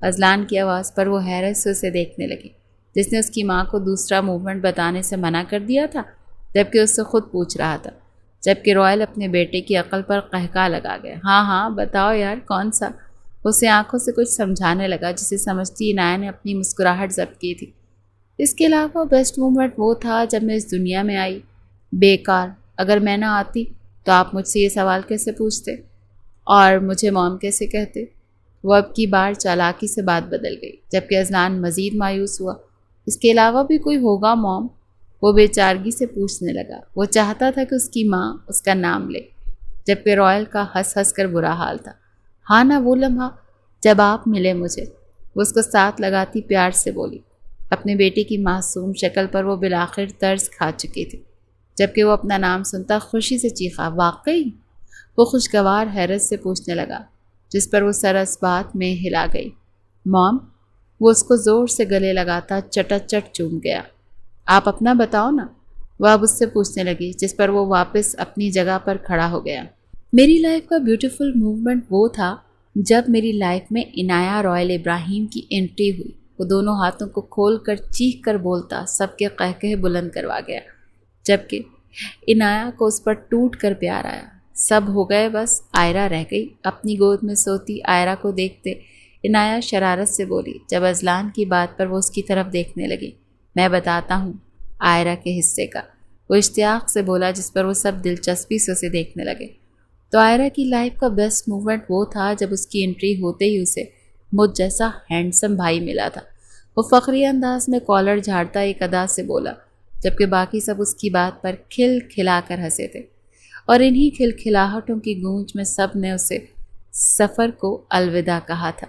اذلان کی آواز پر وہ حیرت سے اسے دیکھنے لگی، جس نے اس کی ماں کو دوسرا موومنٹ بتانے سے منع کر دیا تھا جبکہ اس سے خود پوچھ رہا تھا۔ جبکہ روئل اپنے بیٹے کی عقل پر قہقہ لگا گیا۔ ہاں ہاں بتاؤ یار، کون سا؟ اسے آنکھوں سے کچھ سمجھانے لگا جسے سمجھتی عنایہ نے اپنی مسکراہٹ ضبط کی تھی۔ اس کے علاوہ بیسٹ مومنٹ وہ تھا جب میں اس دنیا میں آئی۔ بیکار، اگر میں نہ آتی تو آپ مجھ سے یہ سوال کیسے پوچھتے اور مجھے موم کیسے کہتے؟ وہ اب کی بار چالاکی سے بات بدل گئی، جبکہ اذلان مزید مایوس ہوا۔ اس کے علاوہ بھی کوئی ہوگا موم؟ وہ بے چارگی سے پوچھنے لگا۔ وہ چاہتا تھا کہ اس کی ماں اس کا نام لے، جبکہ روئل کا ہنس ہنس کر برا حال تھا۔ ہاں نا، وہ لمحہ جب آپ ملے مجھے، وہ اس کو ساتھ لگاتی پیار سے بولی۔ اپنے بیٹے کی معصوم شکل پر وہ بالآخر طرز کھا چکی تھی، جبکہ وہ اپنا نام سنتا خوشی سے چیخا، واقعی؟ وہ خوشگوار حیرت سے پوچھنے لگا، جس پر وہ سر اس بات میں ہلا گئی، موم؟ وہ اس کو زور سے گلے لگاتا چٹا چوم گیا۔ آپ اپنا بتاؤ نا، وہ اب اس سے پوچھنے لگی، جس پر وہ واپس اپنی جگہ پر کھڑا ہو گیا۔ میری لائف کا بیوٹیفل موومنٹ وہ تھا جب میری لائف میں عنایہ روئل ابراہیم کی انٹری ہوئی۔ وہ دونوں ہاتھوں کو کھول کر چیخ کر بولتا سب کے قہقہے بلند کروا گیا، جبکہ عنایہ کو اس پر ٹوٹ کر پیار آیا۔ سب ہو گئے، بس عائرہ رہ گئی۔ اپنی گود میں سوتی عائرہ کو دیکھتے عنایہ شرارت سے بولی، جب اذلان کی بات پر وہ اس کی طرف دیکھنے لگی، میں بتاتا ہوں عائرہ کے حصے کا، وہ اشتیاق سے بولا، جس پر وہ سب دلچسپی سے اسے دیکھنے لگے۔ تو عائرہ کی لائف کا بیسٹ موومنٹ وہ تھا جب اس کی انٹری ہوتے ہی اسے مجھ جیسا ہینڈسم بھائی ملا تھا۔ وہ فخری انداز میں کالر جھاڑتا ایک ادا سے بولا، جبکہ باقی سب اس کی بات پر کھل کھلا کر ہنسے تھے، اور انہی کھلکھلاہٹوں کی گونج میں سب نے اسے سفر کو الوداع کہا تھا۔